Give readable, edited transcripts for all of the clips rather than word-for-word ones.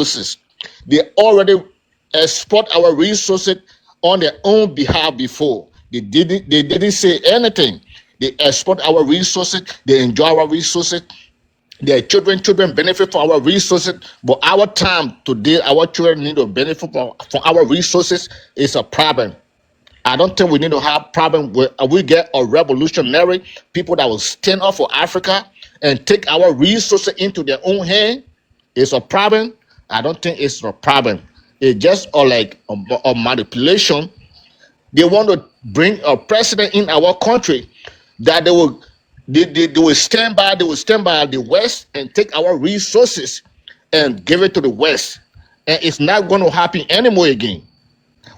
resources. They already export our resources on their own behalf before. They didn't say anything. They export our resources, they enjoy our resources, their children benefit from our resources. But our time today, our children need to benefit from our resources is a problem. I don't think we need to have problem with we get a revolutionary people that will stand up for Africa and take our resources into their own hand. It's a problem. I don't think it's a problem. It's just a manipulation. They want to bring a president in our country that they will stand by the West and take our resources and give it to the West. And it's not going to happen anymore again.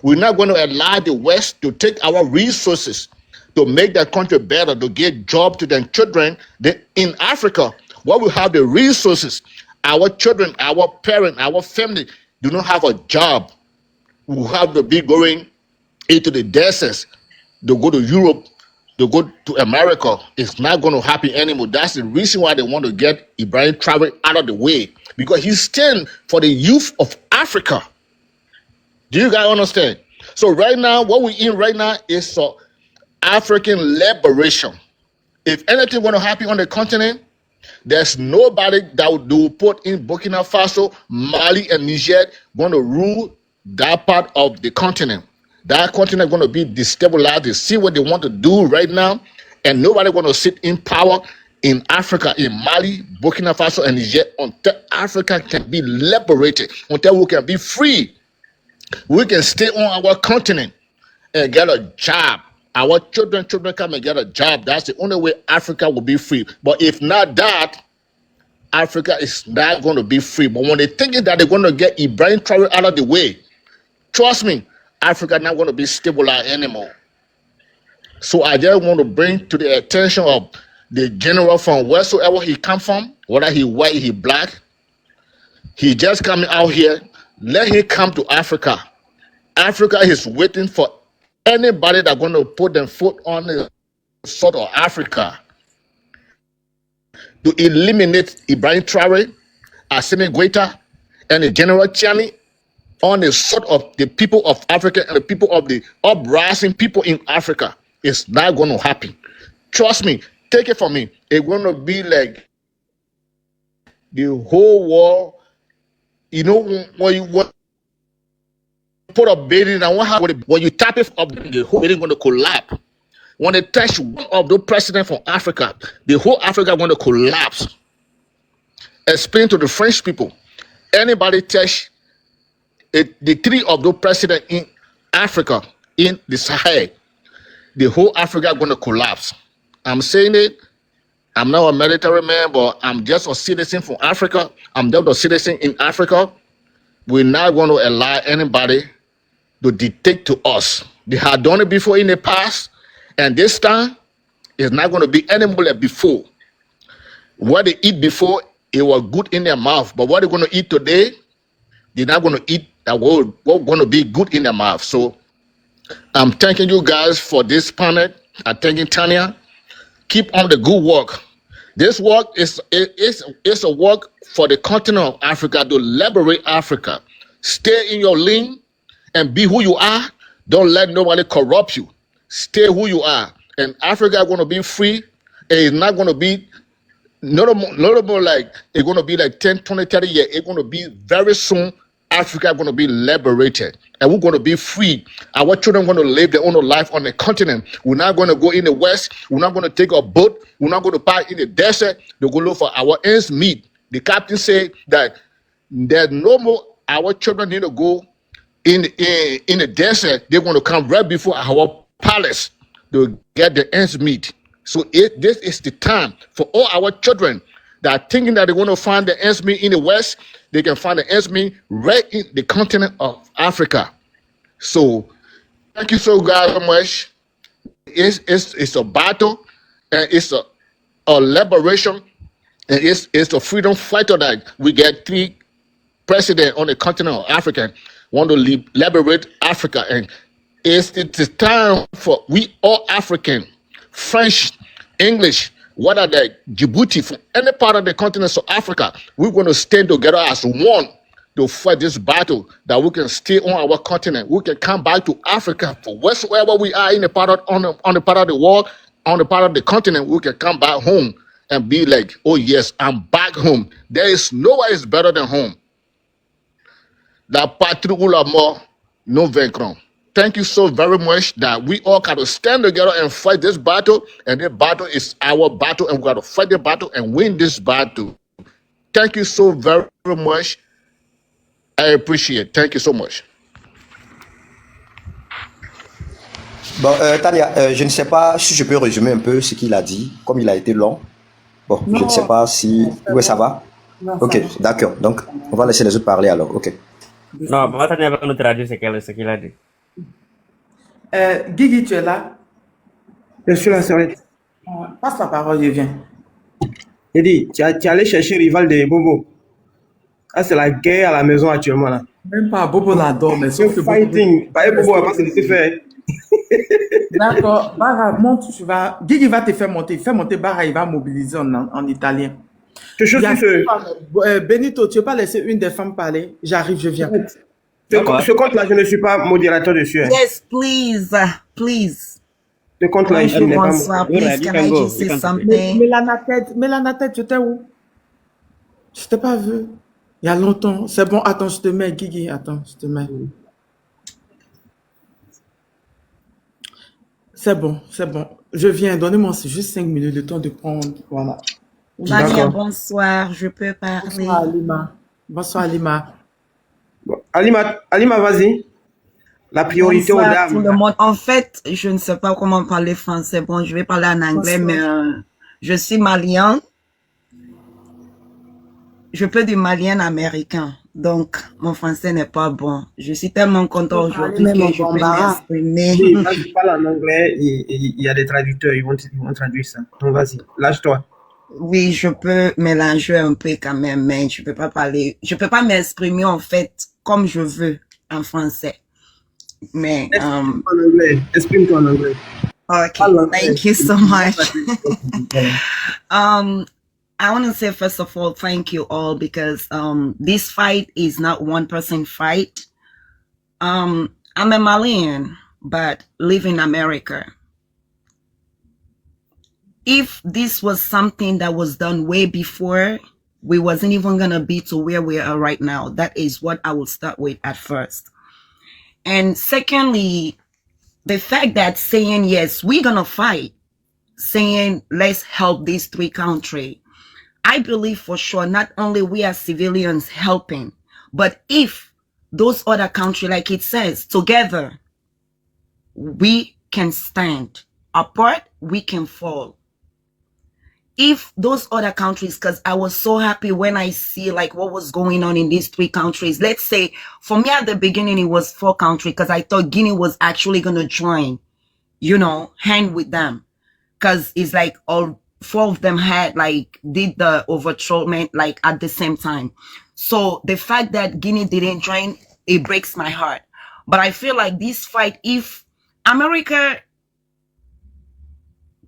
We're not going to allow the West to take our resources to make their country better, to give job to their children. In Africa, where we have the resources, our children, our parents, our family do not have a job. We have to be going into the deserts to go to Europe, to go to America. It's not going to happen anymore. That's the reason why they want to get Ibrahim Traore out of the way, because he stands for the youth of Africa. Do you guys understand? So right now, what we're in right now is African liberation. If anything going to happen on the continent, there's nobody that will put in Burkina Faso, Mali, and Niger going to rule that part of the continent. That continent going to be destabilized. They see what they want to do right now, and nobody going to sit in power in Africa, in Mali, Burkina Faso, and Niger until Africa can be liberated, until we can be free. We can stay on our continent and get a job. Our children come and get a job. That's the only way Africa will be free. But if not that, Africa is not going to be free. But when they think that they're going to get Ibrahim Traore out of the way, trust me, Africa not going to be stabilized anymore. So I just want to bring to the attention of the general from wheresoever he come from, whether he white, he black, he just coming out here. Let him come to Africa. Africa is waiting for anybody that's going to put their foot on the sort of Africa to eliminate Ibrahim Traore, Assimi Goïta, and the General Chiani on the sort of the people of Africa and the people of the uprising people in Africa. It's not going to happen. Trust me. Take it from me. It's going to be like the whole world. You know, when you put a building and when you tap it up, the whole building going to collapse. When they touch one of the presidents from Africa, the whole Africa going to collapse. Explain to the French people, anybody touch the three of the presidents in Africa, in the Sahel, the whole Africa going to collapse. I'm saying it. I'm not a military man, but I'm just a citizen from Africa. I'm just a citizen in Africa. We're not going to allow anybody to dictate to us. They had done it before in the past, and this time it's not going to be any more like before. What they eat before, it was good in their mouth, but what they're going to eat today, they're not going to eat that what's going to be good in their mouth. So I'm thanking you guys for this panel. I'm thanking Tanya. Keep on the good work. This work is a work for the continent of Africa to liberate Africa. Stay in your lane and be who you are. Don't let nobody corrupt you. Stay who you are. And Africa is going to be free. It's not going to be notable like it's going to be like 10, 20, 30 years. It's going to be very soon. Africa is going to be liberated and we're going to be free. Our children are going to live their own life on the continent. We're not going to go in the West. We're not going to take a boat. We're not going to park in the desert to go look for our ends meet. The captain said that there's no more. Our children need to go in the desert. They're going to come right before our palace to get the ends meet. So this is the time for all our children that are thinking that they want to find the ends meet in the West. They can find the ends meet right in the continent of Africa. So thank you so very much. It's a battle, and it's a liberation, and it's a freedom fighter that we get three presidents on the continent of Africa want to liberate Africa, and it's time for we all African, French, English, what are the Djibouti, from any part of the continent of Africa, we're going to stand together as one to fight this battle, that we can stay on our continent. We can come back to Africa for wherever we are in the part of, on the part of the world, on the part of the continent. We can come back home and be like, oh yes, I'm back home. There is nowhere is better than home. La patrie ou la mort, nous vaincrons. Thank you so very much that we all got to stand together and fight this battle. And this battle is our battle, and we got to fight the battle and win this battle. Thank you so very much. I appreciate it. Thank you so much. Bon, Tania, je ne sais pas si je peux résumer un peu ce qu'il a dit, comme il a été long. Bon, Non, je ne sais pas si... Oui, ça va? non, ça Ok, va. d'accord. Donc, on va laisser les autres parler alors. Ok. Non, moi, Tania va nous traduire ce qu'il a dit. Guigui, tu es là? Je suis là, c'est vrai. Passe la parole, je viens. J'ai dit, tu es allé chercher rival de Bobo. Ah, c'est la guerre à la maison actuellement là. Même pas, Bobo l'adore, mais Le sauf que Bobo... fighting. Bah, Bobo va pas se laisser faire. D'accord, Bara, monte, tu vas... Guigui va te faire monter. Fais monter Bara, il va mobiliser en italien. Je suis Il y a sûr une femme, Benito, tu veux pas laisser une des femmes parler? J'arrive, je viens. ce compte-là, je ne suis pas modérateur dessus. Hein. Yes, please, please. Ce compte-là, il Bonjour, n'est pas bonsoir. Alright, Please, you can can I go. just say You can something? Mélana tête, tu étais où? Je t'ai pas vu. Il y a longtemps. C'est bon, attends, je te mets, Guigui. Attends, je te mets. C'est bon, c'est bon. Je viens, donnez-moi juste 5 minutes, le temps de prendre. Voilà. Vania, D'accord. bonsoir. Je peux parler. Bonsoir, Alima. Bonsoir, Alima. Bon. Alima, vas-y. La priorité aux Bonsoir tout le dames. monde. En fait, je ne sais pas comment parler français. Bon, je vais parler en anglais, Bonsoir. mais je suis malien. Je peux du malien américain. Donc, mon français n'est pas bon. Je suis tellement content Tu peux parler aujourd'hui même en que je peux bambara. m'exprimer. Oui, quand tu parles en anglais, il y a des traducteurs, ils vont traduire ça. Donc, vas-y, lâche-toi. Oui, je peux mélanger un peu quand même, mais je peux pas parler, je peux pas m'exprimer en fait comme je veux en français. Mais, Exprime-toi en anglais. Exprime-toi en anglais. okay, Parle anglais. thank you so much. I want to say first of all, thank you all because this fight is not one person fight. I'm a Malian, but live in America. If this was something that was done way before, we wasn't even gonna be to where we are right now. That is what I will start with at first. And secondly, the fact that saying, yes, we're gonna fight, saying, let's help these three countries. I believe for sure, not only we as civilians helping, but if those other countries, like it says, together, we can stand. Apart, we can fall. If those other countries, because I was so happy when I see like what was going on in these three countries. Let's say for me at the beginning, it was 4 countries because I thought Guinea was actually going to join, you know, hand with them. Because it's like all 4 of them had like did the overthrow like at the same time. So the fact that Guinea didn't join, it breaks my heart. But I feel like this fight, if America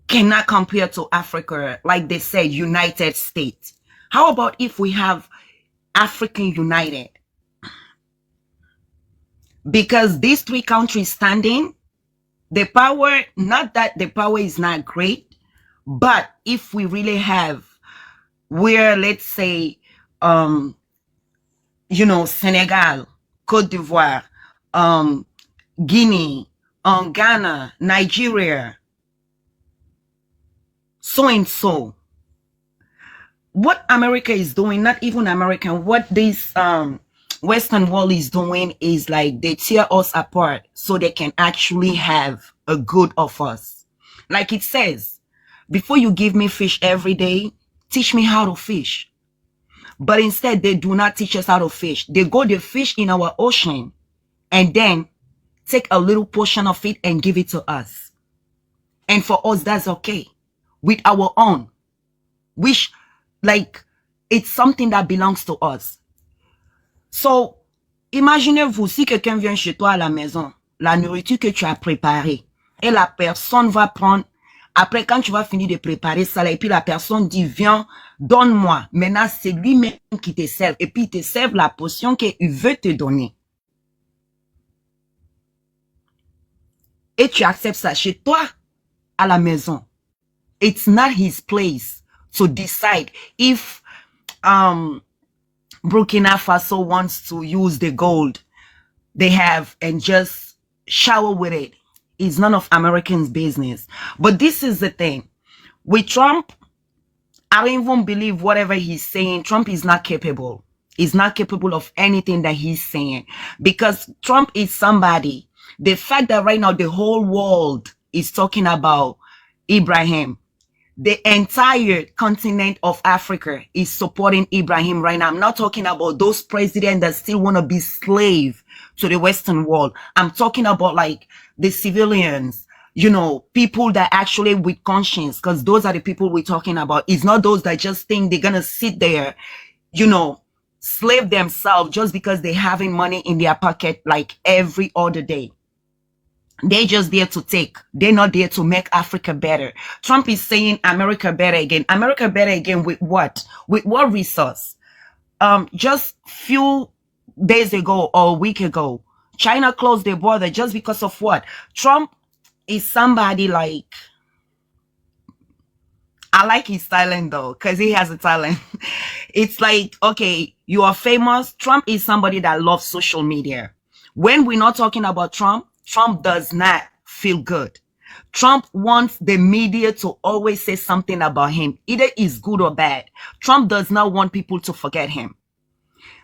cannot compare to Africa, like they said, United States. How about if we have African United? Because these 3 countries standing, the power, not that the power is not great, but if we really have where, let's say, you know, Senegal, Cote d'Ivoire, Guinea, Ghana, Nigeria, so and so. What America is doing, not even American, what this Western world is doing is like they tear us apart so they can actually have a good of us. Like it says, before you give me fish every day, teach me how to fish. But instead, they do not teach us how to fish. They go to fish in our ocean and then take a little portion of it and give it to us. And for us, that's okay. With our own, which like it's something that belongs to us. So, imaginez-vous si quelqu'un vient chez toi à la maison, la nourriture que tu as préparée, et la personne va prendre Après, quand tu vas finir de préparer ça, là, et puis la personne dit, viens, donne-moi. Maintenant, c'est lui-même qui te sert. Et puis, il te sert la potion qu'il veut te donner. Et tu acceptes ça chez toi, à la maison. It's not his place to decide if Burkina Faso wants to use the gold they have and just shower with it. It's none of Americans' business. But this is the thing. With Trump, I don't even believe whatever he's saying. Trump is not capable. He's not capable of anything that he's saying. Because Trump is somebody. The fact that right now the whole world is talking about Ibrahim, the entire continent of Africa is supporting Ibrahim right now. I'm not talking about those presidents that still want to be slave to the Western world. I'm talking about like the civilians, you know, people that actually with conscience, because those are the people we're talking about. It's not those that just think they're going to sit there, you know, slave themselves just because they're having money in their pocket like every other day. They're just there to take. They're not there to make Africa better. Trump is saying America better again. America better again with what? With what resource? Just few days ago or a week ago, China closed their border just because of what? Trump is somebody like, I like his talent though, because he has a talent. It's like, okay, you are famous. Trump is somebody that loves social media. When we're not talking about Trump, Trump does not feel good. Trump wants the media to always say something about him. Either it's good or bad. Trump does not want people to forget him.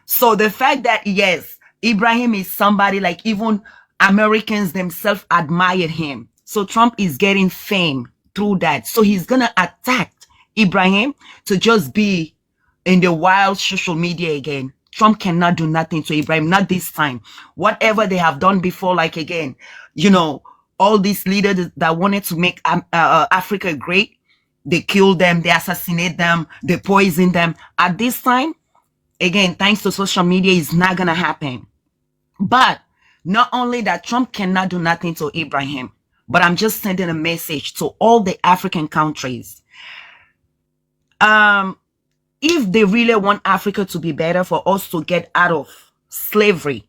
So the fact that, yes, Ibrahim is somebody like even Americans themselves admired him. So Trump is getting fame through that. So he's going to attack Ibrahim to just be in the wild social media again. Trump cannot do nothing to Ibrahim, not this time. Whatever they have done before, like again, you know, all these leaders that wanted to make Africa great, they killed them, they assassinate them, they poison them. At this time, again, thanks to social media, it's not going to happen. But not only that, Trump cannot do nothing to Ibrahim, but I'm just sending a message to all the African countries. If they really want Africa to be better, for us to get out of slavery,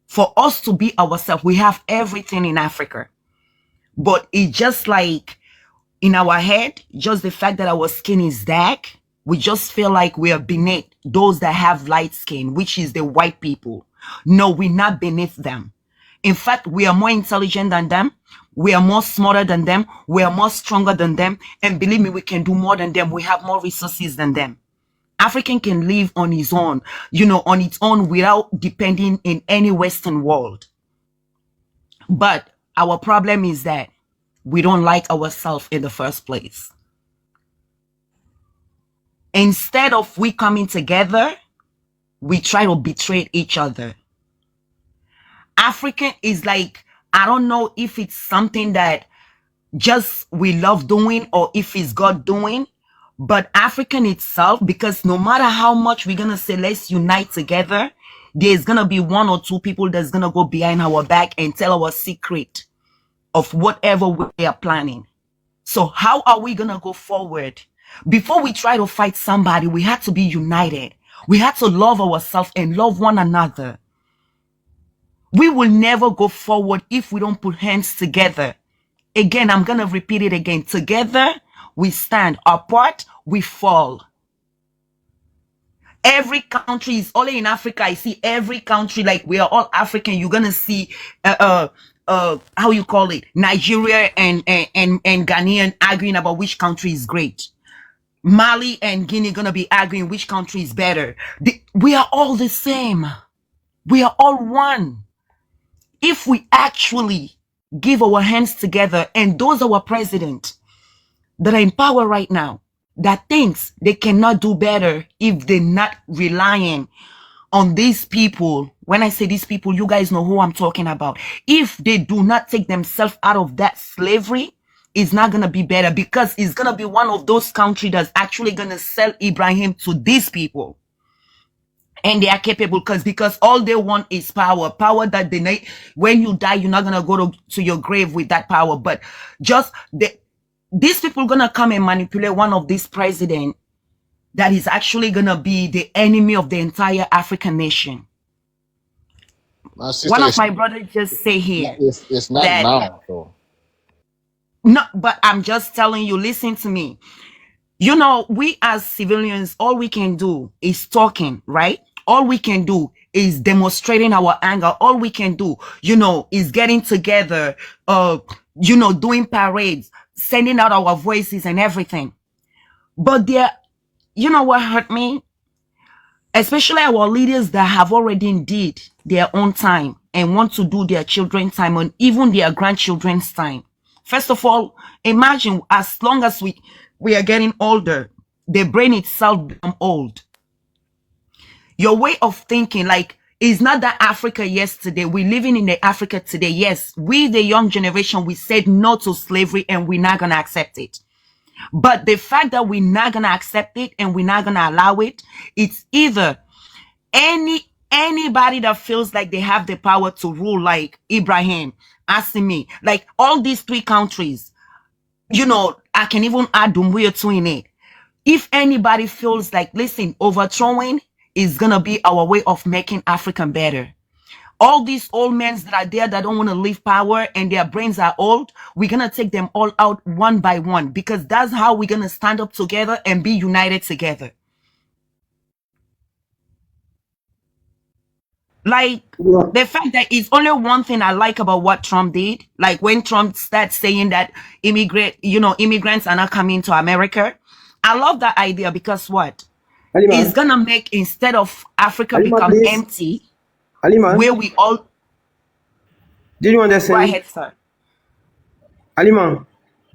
for us to be ourselves, we have everything in Africa. But it's just like in our head, just the fact that our skin is dark, we just feel like we are beneath those that have light skin, which is the white people. No, we're not beneath them. In fact, we are more intelligent than them. We are more smarter than them. We are more stronger than them. And believe me, we can do more than them. We have more resources than them. African can live on his own, you know, on its own without depending in any Western world. But our problem is that we don't like ourselves in the first place. Instead of we coming together, we try to betray each other. African is like, I don't know if it's something that just we love doing or if it's God doing. But African itself, because no matter how much we're going to say, let's unite together, there's going to be one or two people that's going to go behind our back and tell our secret of whatever we are planning. So how are we going to go forward? Before we try to fight somebody, we have to be united. We have to love ourselves and love one another. We will never go forward if we don't put hands together. Again, I'm going to repeat it again. Together, we stand. Apart, we fall. Every country is only in Africa. I see every country like we are all African. You're gonna see how you call it, Nigeria and Ghanaian arguing about which country is great. Mali and Guinea gonna be arguing which country is better. We are all the same. We are all one. If we actually give our hands together, and those are our president that are in power right now, that thinks they cannot do better if they're not relying on these people. When I say these people, you guys know who I'm talking about. If they do not take themselves out of that slavery, it's not going to be better, because it's going to be one of those countries that's actually going to sell Ibrahim to these people. And they are capable because all they want is power. Power that they need. When you die, you're not going to go to your grave with that power. But just these people gonna come and manipulate one of these presidents that is actually gonna be the enemy of the entire African nation. My sister, One of my brothers just say here it's not that now. So. no, but I'm just telling you, listen to me. You know, we as civilians, all we can do is talking, right? All we can do is demonstrating our anger. All we can do, is getting together, doing parades, sending out our voices and everything. But you know what hurt me? Especially our leaders that have already did their own time and want to do their children's time and even their grandchildren's time. First of all, imagine as long as we are getting older, the brain itself become old. Your way of thinking, like, is not that Africa yesterday. We're living in the Africa today. Yes, we, the young generation, we said no to slavery and we're not going to accept it. But the fact that we're not going to accept it and we're not going to allow it, it's either anybody that feels like they have the power to rule, like Ibrahim, Assimi, like all these 3 countries, I can even add Dumbuya too in it. If anybody feels like, listen, overthrowing is going to be our way of making Africa better. All these old men that are there that don't want to leave power and their brains are old, we're going to take them all out one by one because that's how we're going to stand up together and be united together. Like, the fact that it's only one thing I like about what Trump did, like when Trump starts saying that immigrants are not coming to America. I love that idea because what? Halima, It's going to make, instead of Africa Halima, become please. empty, Halima, where we all... did you Go understand? ahead, sir. Halima,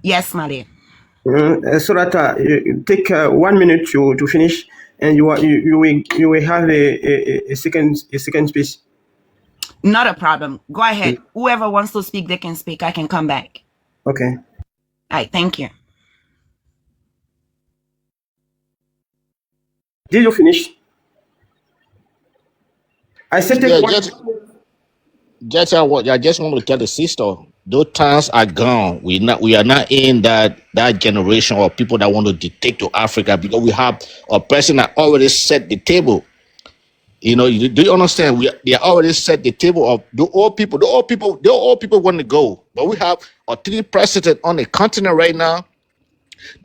Yes, Maria. so that you take 1 minute to finish, and you will have a second space. Not a problem. Go ahead. Whoever wants to speak, they can speak. I can come back. Okay. All right, thank you. Did you finish? I said take Yeah, 1 just I just want to tell the sister, those times are gone. We are not in that generation of people that want to dictate to Africa because we have a person that already set the table. Do you understand? They already set the table of the old people. The old people want to go, but we have a 3 president on the continent right now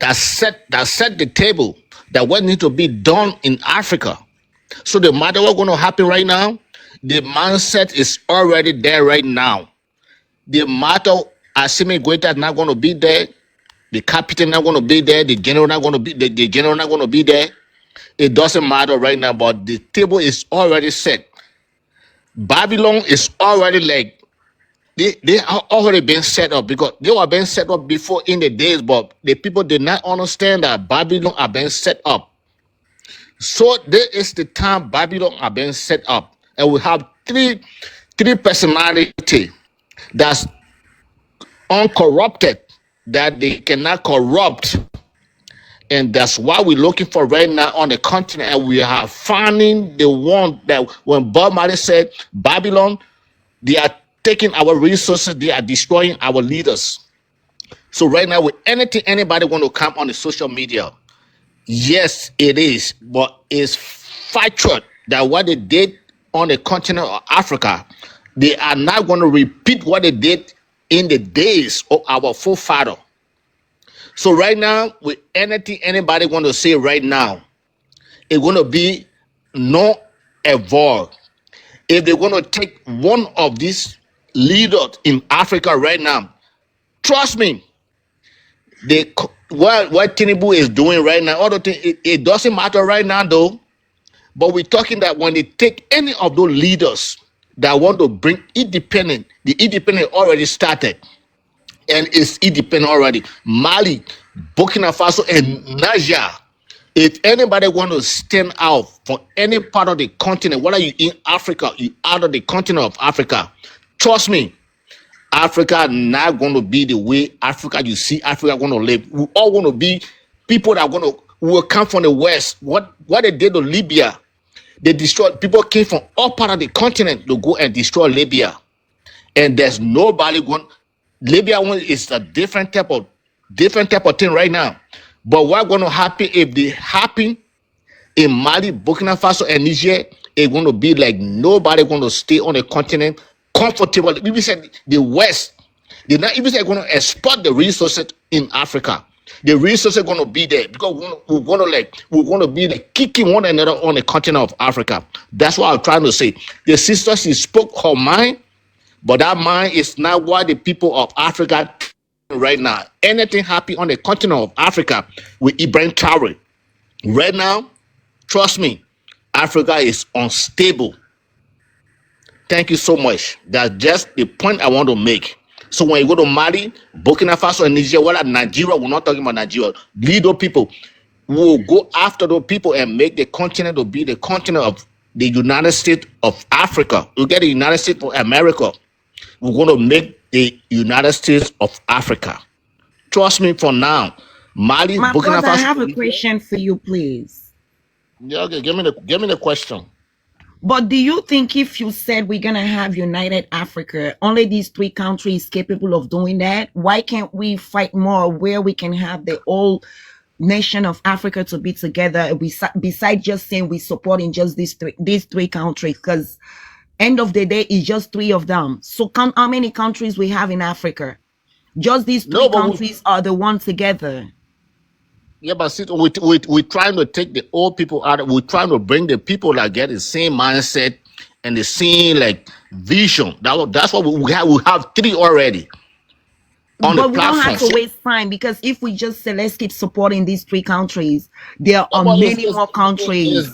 that set the table that what needs to be done in Africa. So the matter what's going to happen right now, the mindset is already there right now. The matter, Assimi Goita is not going to be there. The captain not going to be there. The general not going to be the general not going to be there. It doesn't matter right now, but the table is already set. Babylon is already like they are already been set up because they were being set up before in the days, but the people did not understand that Babylon are being set up. So there is the time Babylon are being set up, and we have three personality that's uncorrupted, that they cannot corrupt. And that's why we're looking for right now on the continent. And we are finding the one that when Bob Marley said, Babylon, they are taking our resources, they are destroying our leaders. So right now, with anything anybody want to come on the social media, yes, it is, but it's factual that what they did on the continent of Africa, they are not going to repeat what they did in the days of our forefather. So right now, with anything anybody want to say right now, it's going to be no avoid. If they're going to take one of these leaders in Africa right now, trust me, what Tinubu is doing right now, other thing, it doesn't matter right now though. But we're talking that when they take any of those leaders that want to bring independent, the independent already started. And it's independent already. Mali, Burkina Faso, and Niger. If anybody want to stand out for any part of the continent, whether you in Africa, you out of the continent of Africa, trust me, Africa not going to be the way Africa you see Africa going to live. We all going to be people that will come from the West. What they did to Libya, they destroyed. People came from all part of the continent to go and destroy Libya, and there's nobody going. Libya one is a different type of different type of thing right now. But what's going to happen if they happen in Mali, Burkina Faso, and Niger? It's going to be like nobody going to stay on the continent comfortable. Even said the West, they're not even going to export the resources in Africa. The resources are going to be there because we're going to be like kicking one another on the continent of Africa. That's what I'm trying to say. The sister, she spoke her mind, but that mind is not what the people of Africa right now. Anything happen on the continent of Africa with Ibrahim Traore right now, trust me, Africa is unstable. Thank you so much. That's just the point I want to make. So when you go to Mali, Burkina Faso, and Niger, well, Nigeria, we're not talking about Nigeria. Lead those people. We'll go after those people and make the continent to be the continent of the United States of Africa. We'll get the United States of America. We're going to make the United States of Africa. Trust me for now. Mali, My Burkina brother, Faso. I have a question for you, please. Yeah, okay, give me the question. But do you think if you said we're going to have United Africa, only these 3 countries capable of doing that? Why can't we fight more where we can have the whole nation of Africa to be together besides just saying we supporting just these three countries? Because end of the day, it's just 3 of them. So count how many countries we have in Africa. Just these 3 countries are the one together. Yeah, but see, we're trying to take the old people out. We're trying to bring the people that get the same mindset and the same like vision. That's what we have. We have 3 already on the platform. But we don't have to waste time, because if we just say let's keep supporting these 3 countries, there are many more countries.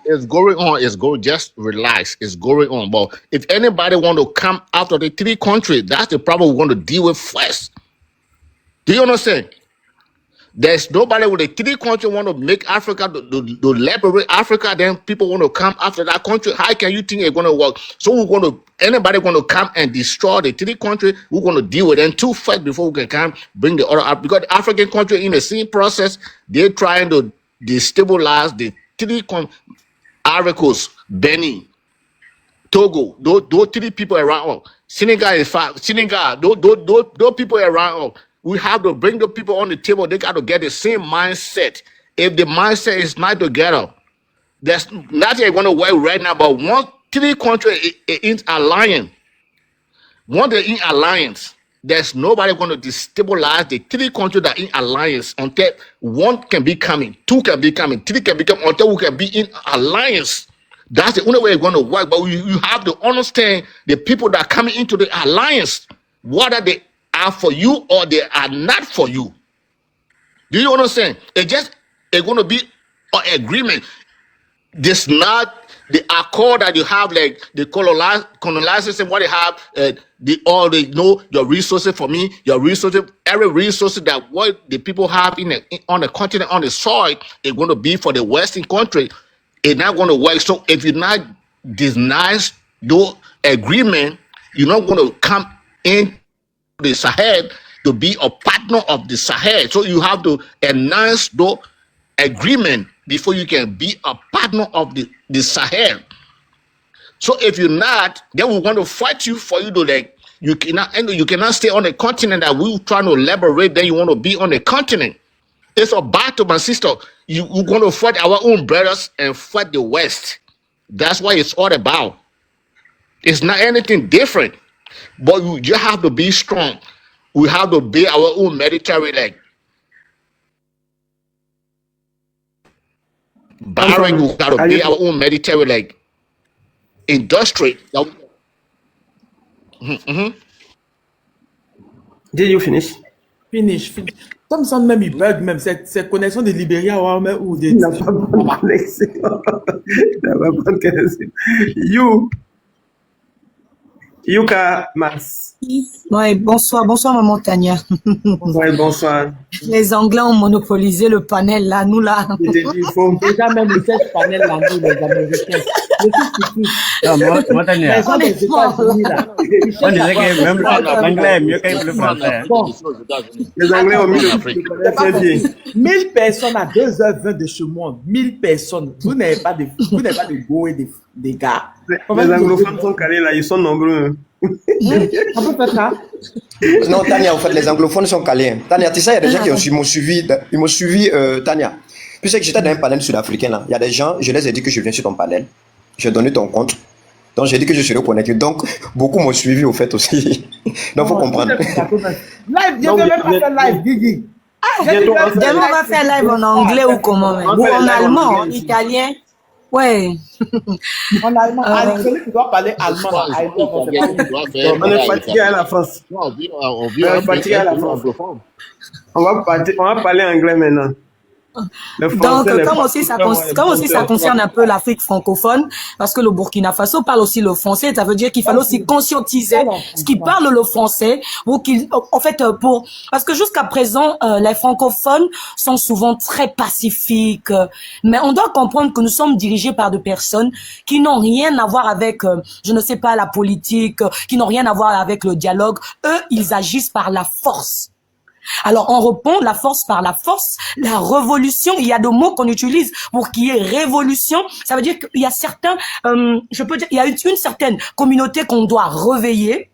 It's going on. It's going. Just relax. It's going on. But if anybody want to come after the 3 countries, that's the problem we want to deal with first. Do you understand? There's nobody with the 3 countries want to make Africa to liberate Africa. Then people want to come after that country. How can you think it's going to work? So anybody going to come and destroy the 3 countries? We're going to deal with them too first before we can come bring the other up. Because the African country in the same process, they're trying to destabilize the 3 Ivory Coast, Benin, Togo. Those 3 people around. Senegal is 5. Senegal. Those people around. We have to bring the people on the table. They got to get the same mindset. If the mindset is not together, there's nothing going to work right now. But once 3 countries in alliance, once they're in alliance, there's nobody going to destabilize the 3 countries that are in alliance until 1 can be coming, 2 can be coming, 3 can be coming, until we can be in alliance. That's the only way it's going to work. But you have to understand the people that are coming into the alliance, whether they are for you or they are not for you. Do you understand? It's going to be an agreement. This not the accord that you have, like the colonizers and what they have. They know your resources for me, your resources, every resource that what the people have on the continent, on the soil, is going to be for the Western country. It's not going to work. So if you're not deny the agreement, you're not going to come in the Sahel to be a partner of the Sahel. So you have to announce the agreement before you can be a partner of the Sahel. So if you're not, then we want to fight you for you to like you cannot stay on the continent that we're trying to liberate. Then you want to be on the continent. It's a battle, my sister. We're going to fight our own brothers and fight the West. That's what it's all about. It's not anything different. But we just have to be strong. We have to be our own military leg. Barring, we got to be our own military leg. Industry. Did you finish? Finish. Comme ça, même il bug, même cette connexion de Libéria ou de. Il n'a pas bonne connexion. Il n'a pas bonne connexion. Yuka Mas. Ouais, bonsoir, maman Tania. Ouais, bonsoir. Les Anglais ont monopolisé le panel là, nous là. Déjà même le seul panel là, nous les Américains. Moi Tania. Les gens des États-Unis là. On disait que même l'anglais est mieux que le français. Les Anglais ont mis le 1000 personnes à 2h20 de chez moi. 1000 personnes. Vous n'avez pas de go et de des gars. Les anglophones sont calés là, ils sont nombreux. On peut faire ça. Non, Tania, en fait, les anglophones sont calés. Hein. Tania, tu sais, il y a des gens qui m'ont suivi, Tania. Tu sais que j'étais dans un panel sud-africain là. Il y a des gens, je les ai dit que je viens sur ton panel. J'ai donné ton compte. Donc, j'ai dit que je serais connecté. Donc, beaucoup m'ont suivi au fait aussi. Donc, il faut comprendre. Live, je ne vais même pas faire live, Guigui. Demain, on va faire live en anglais ou comment même? Ou en allemand, en italien. Ouais. En allemand, celui qui doit parler allemand. On est fatigué à la France. On est fatigué à la France. On va parler anglais maintenant. Donc, comme aussi ça concerne un peu l'Afrique francophone, parce que le Burkina Faso parle aussi le français, ça veut dire qu'il fallait aussi conscientiser ce qui parle le français, parce que jusqu'à présent, les francophones sont souvent très pacifiques, mais on doit comprendre que nous sommes dirigés par des personnes qui n'ont rien à voir avec, je ne sais pas, la politique, qui n'ont rien à voir avec le dialogue. Eux, ils agissent par la force. Alors, on répond la force par la force, la révolution, il y a des mots qu'on utilise pour qu'il y ait révolution. Ça veut dire qu'il y a certains, il y a une certaine communauté qu'on doit réveiller.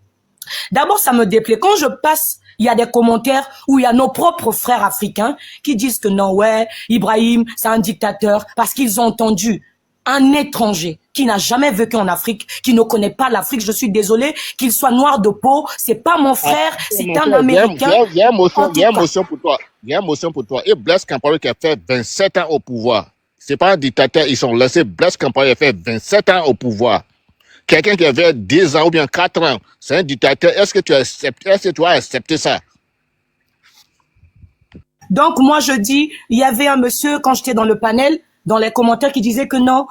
D'abord, ça me déplaît. Quand je passe, il y a des commentaires où il y a nos propres frères africains qui disent que non, ouais, Ibrahim, c'est un dictateur parce qu'ils ont entendu un étranger qui n'a jamais vécu en Afrique, qui ne connaît pas l'Afrique, je suis désolé, qu'il soit noir de peau, c'est pas mon frère, c'est un Américain. Il y a une motion pour toi. Il y a une motion pour toi. Et Blaise Compaoré qui a fait 27 ans au pouvoir. C'est pas un dictateur, ils sont laissés. Blaise Compaoré a fait 27 ans au pouvoir. Quelqu'un qui avait 10 ans ou bien 4 ans, c'est un dictateur. Est-ce que tu as accepté ça? Donc, moi, je dis, il y avait un monsieur, quand j'étais dans le panel, dans les commentaires qui disaient que non,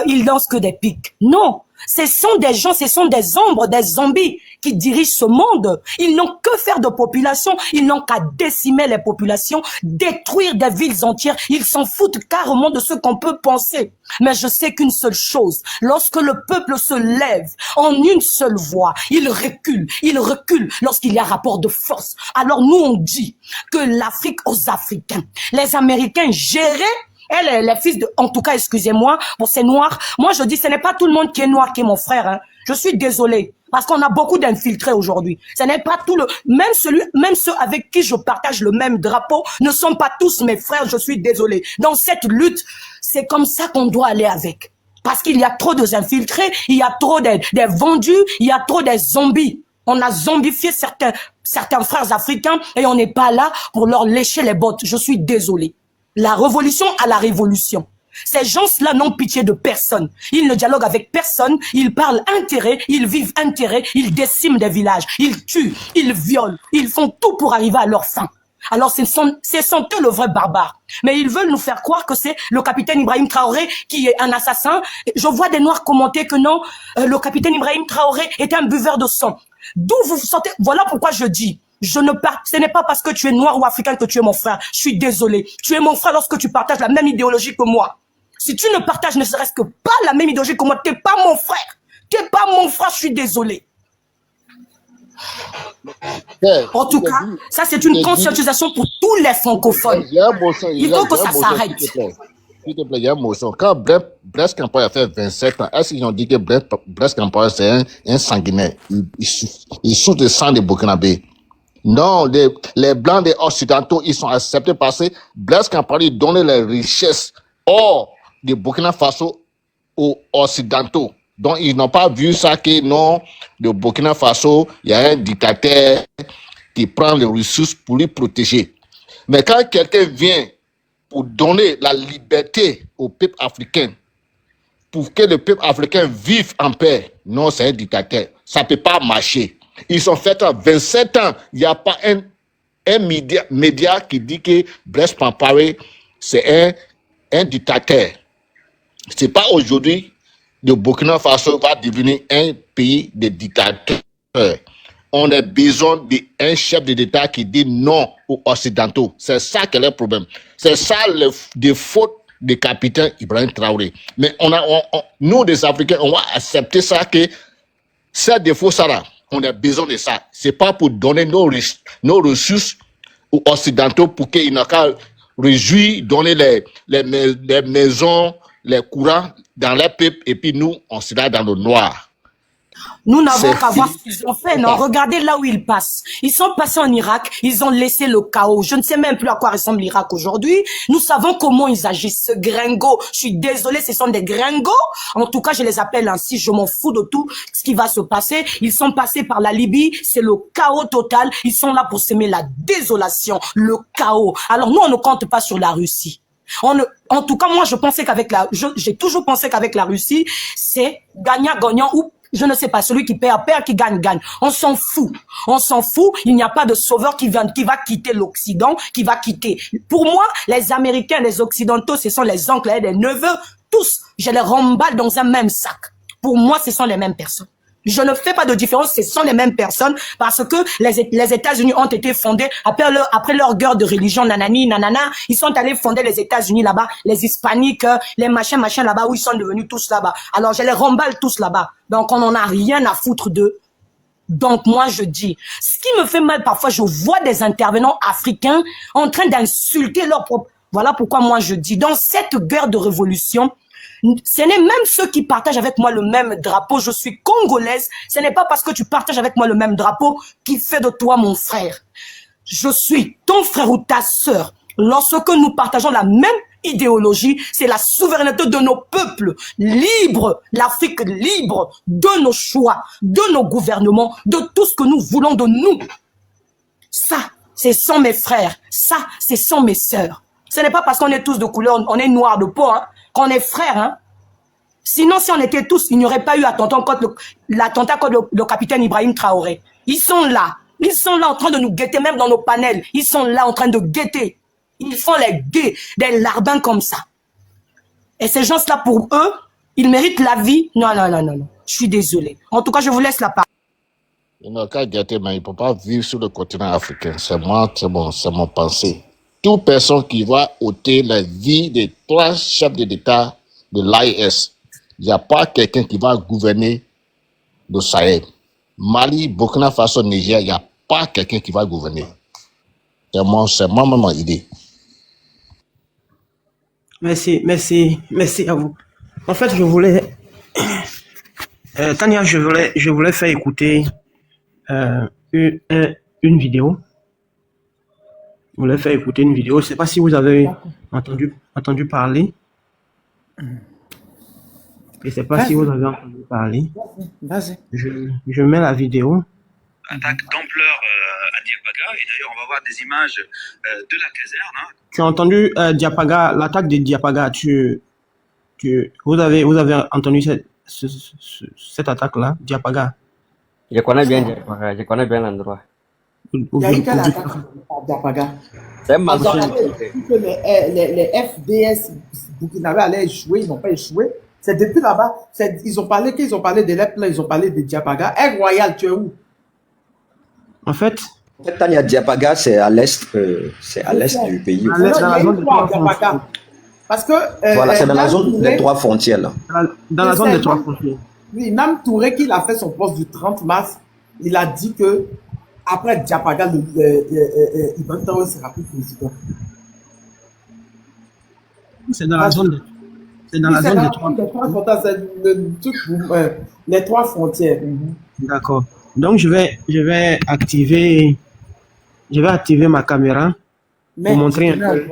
ils dansent que des pics. Non, ce sont des gens, ce sont des ombres, des zombies qui dirigent ce monde. Ils n'ont que faire de population, ils n'ont qu'à décimer les populations, détruire des villes entières. Ils s'en foutent carrément de ce qu'on peut penser. Mais je sais qu'une seule chose, lorsque le peuple se lève en une seule voix, il recule lorsqu'il y a rapport de force. Alors nous, on dit que l'Afrique aux Africains, les Américains géraient les fils de, en tout cas, excusez-moi, pour ces noirs, moi je dis, ce n'est pas tout le monde qui est noir qui est mon frère, hein. Je suis désolé. Parce qu'on a beaucoup d'infiltrés aujourd'hui. Ce n'est pas tout même ceux avec qui je partage le même drapeau ne sont pas tous mes frères, je suis désolé. Dans cette lutte, c'est comme ça qu'on doit aller avec. Parce qu'il y a trop d'infiltrés, il y a trop des vendus, il y a trop des zombies. On a zombifié certains frères africains et on n'est pas là pour leur lécher les bottes. Je suis désolé. La révolution à la révolution. Ces gens-là n'ont pitié de personne. Ils ne dialoguent avec personne. Ils parlent intérêt. Ils vivent intérêt. Ils déciment des villages. Ils tuent. Ils violent. Ils font tout pour arriver à leur fin. Alors, ce sont eux le vrai barbare. Mais ils veulent nous faire croire que c'est le capitaine Ibrahim Traoré qui est un assassin. Je vois des noirs commenter que non, le capitaine Ibrahim Traoré est un buveur de sang. D'où vous sentez? Voilà pourquoi je dis. Ce n'est pas parce que tu es noir ou africain que tu es mon frère. Je suis désolé. Tu es mon frère lorsque tu partages la même idéologie que moi. Si tu ne partages ne serait-ce que pas la même idéologie que moi, t'es pas mon frère. T'es pas mon frère, je suis désolé. En tout cas, ça c'est une conscientisation pour tous les francophones. Il faut que ça s'arrête. S'il te plaît, il y a une motion. Quand Blaise Compaoré a fait 27 ans, est-ce qu'ils ont dit que Blaise Compaoré c'est un sanguinaire? Il souffre de sang des Burkinabés. Non, les Blancs des Occidentaux, ils sont acceptés parce que Blaise Compaoré donnait les richesses hors de Burkina Faso aux Occidentaux. Donc, ils n'ont pas vu ça que non, de Burkina Faso, il y a un dictateur qui prend les ressources pour les protéger. Mais quand quelqu'un vient pour donner la liberté au peuple africain, pour que le peuple africain vive en paix, non, c'est un dictateur. Ça ne peut pas marcher. Ils sont faits en 27 ans. Il n'y a pas un média qui dit que Blaise Compaoré, c'est un dictateur. Ce n'est pas aujourd'hui que le Burkina Faso va devenir un pays de dictateurs. On a besoin d'un chef d'État qui dit non aux Occidentaux. C'est ça qui est le problème. C'est ça le défaut du capitaine Ibrahim Traoré. Mais nous, les Africains, on va accepter ça que ces défauts, ça là, on a besoin de ça. Ce n'est pas pour donner nos ressources aux Occidentaux pour qu'ils n'aient qu'à réjouir, donner les maisons, les courants dans leur peuple et puis nous, on sera dans le noir. Nous n'avons C'est qu'à voir fini. ce qu'ils ont fait, non? Regardez là où ils passent. Ils sont passés en Irak, ils ont laissé le chaos. Je ne sais même plus à quoi ressemble l'Irak aujourd'hui. Nous savons comment ils agissent. Ce gringo, je suis désolée, ce sont des gringos. En tout cas, je les appelle ainsi, je m'en fous de tout ce qui va se passer. Ils sont passés par la Libye, c'est le chaos total. Ils sont là pour semer la désolation, le chaos. Alors nous, on ne compte pas sur la Russie. En tout cas, moi, j'ai toujours pensé qu'avec la Russie, c'est gagnant-gagnant ou je ne sais pas, celui qui perd, qui gagne, gagne. On s'en fout. On s'en fout. Il n'y a pas de sauveur qui va quitter l'Occident, qui va quitter. Pour moi, les Américains, les Occidentaux, ce sont les oncles et les neveux. Tous, je les remballe dans un même sac. Pour moi, ce sont les mêmes personnes. Je ne fais pas de différence, ce sont les mêmes personnes parce que les États-Unis ont été fondés après leur guerre de religion, nanani, nanana. Ils sont allés fonder les États-Unis là-bas, les hispaniques, les machins là-bas où ils sont devenus tous là-bas. Alors je les remballe tous là-bas. Donc on n'en a rien à foutre d'eux. Donc moi je dis, ce qui me fait mal parfois, je vois des intervenants africains en train d'insulter leur propre. Voilà pourquoi moi je dis, dans cette guerre de révolution, ce n'est même ceux qui partagent avec moi le même drapeau. Je suis congolaise. Ce n'est pas parce que tu partages avec moi le même drapeau qui fait de toi mon frère. Je suis ton frère ou ta sœur. Lorsque nous partageons la même idéologie, c'est la souveraineté de nos peuples libres, l'Afrique libre, de nos choix, de nos gouvernements, de tout ce que nous voulons de nous. Ça, ce sont mes frères. Ça, ce sont mes sœurs. Ce n'est pas parce qu'on est tous de couleur, on est noirs de peau, hein, qu'on est frères, hein. Sinon, si on était tous, il n'y aurait pas eu l'attentat contre le capitaine Ibrahim Traoré. Ils sont là. Ils sont là en train de nous guetter, même dans nos panels. Ils sont là en train de guetter. Ils font les gays, des larbins comme ça. Et ces gens-là, pour eux, ils méritent la vie. Non, non, non, non, non. Je suis désolée. En tout cas, je vous laisse la parole. Il n'a qu'à guetter, mais il ne peut pas vivre sur le continent africain. C'est moi, c'est mon pensée. Toute personne qui va ôter la vie des 3 chefs d'État de l'AES, il n'y a pas quelqu'un qui va gouverner le Sahel. Mali, Burkina Faso, Niger, il n'y a pas quelqu'un qui va gouverner. C'est moi ma idée. Merci à vous. En fait, je voulais, Tania, je voulais faire écouter une vidéo. Je voulais faire écouter une vidéo. Je ne sais pas si vous avez entendu parler. Je ne sais pas si vous avez entendu parler. Vas-y. Je mets la vidéo. Attaque d'ampleur à Diapaga, et d'ailleurs on va voir des images de la caserne. Hein. Tu as entendu Diapaga, l'attaque de Diapaga. Vous avez entendu cette attaque-là, Diapaga? Je connais bien Diapaga, je connais bien l'endroit. Il y a eu quelle attaque à Diapaga? C'est un Ils marché. avaient dit que les FDS burkinabés allaient échouer, ils n'ont pas échoué. C'est depuis là-bas, ils ont parlé de l'EPLA, ils ont parlé de Diapaga. Air Royal, tu es où? En fait, Tania, Diapaga, c'est à l'est du pays. Dans la zone des 3 frontières. Parce que Voilà, c'est dans la zone des 3 frontières. Là. Dans la zone des 3 frontières. Oui, Nam Touré, qui a fait son poste du 30 mars, il a dit que après Diapaga, Ivan Traoré sera plus président. C'est dans la zone des 3 frontières. C'est les 3 frontières. D'accord. Donc je vais activer ma caméra pour montrer un peu.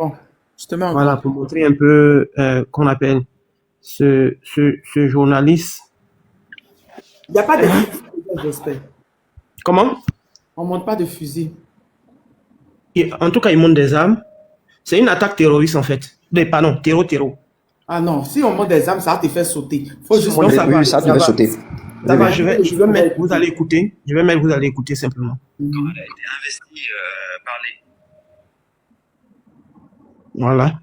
Voilà, pour montrer un peu qu'on appelle ce journaliste. Il n'y a pas de fusil, j'espère. Comment? On ne monte pas de fusil. En tout cas, ils montent des armes. C'est une attaque terroriste en fait. Pardon, terreau. Ah non, si on monte des armes, ça va te faire sauter. Faut juste ça va sauter. Ça va, je vais mettre, vous allez écouter. Vous allez écouter simplement. Quand elle a été investie par Voilà.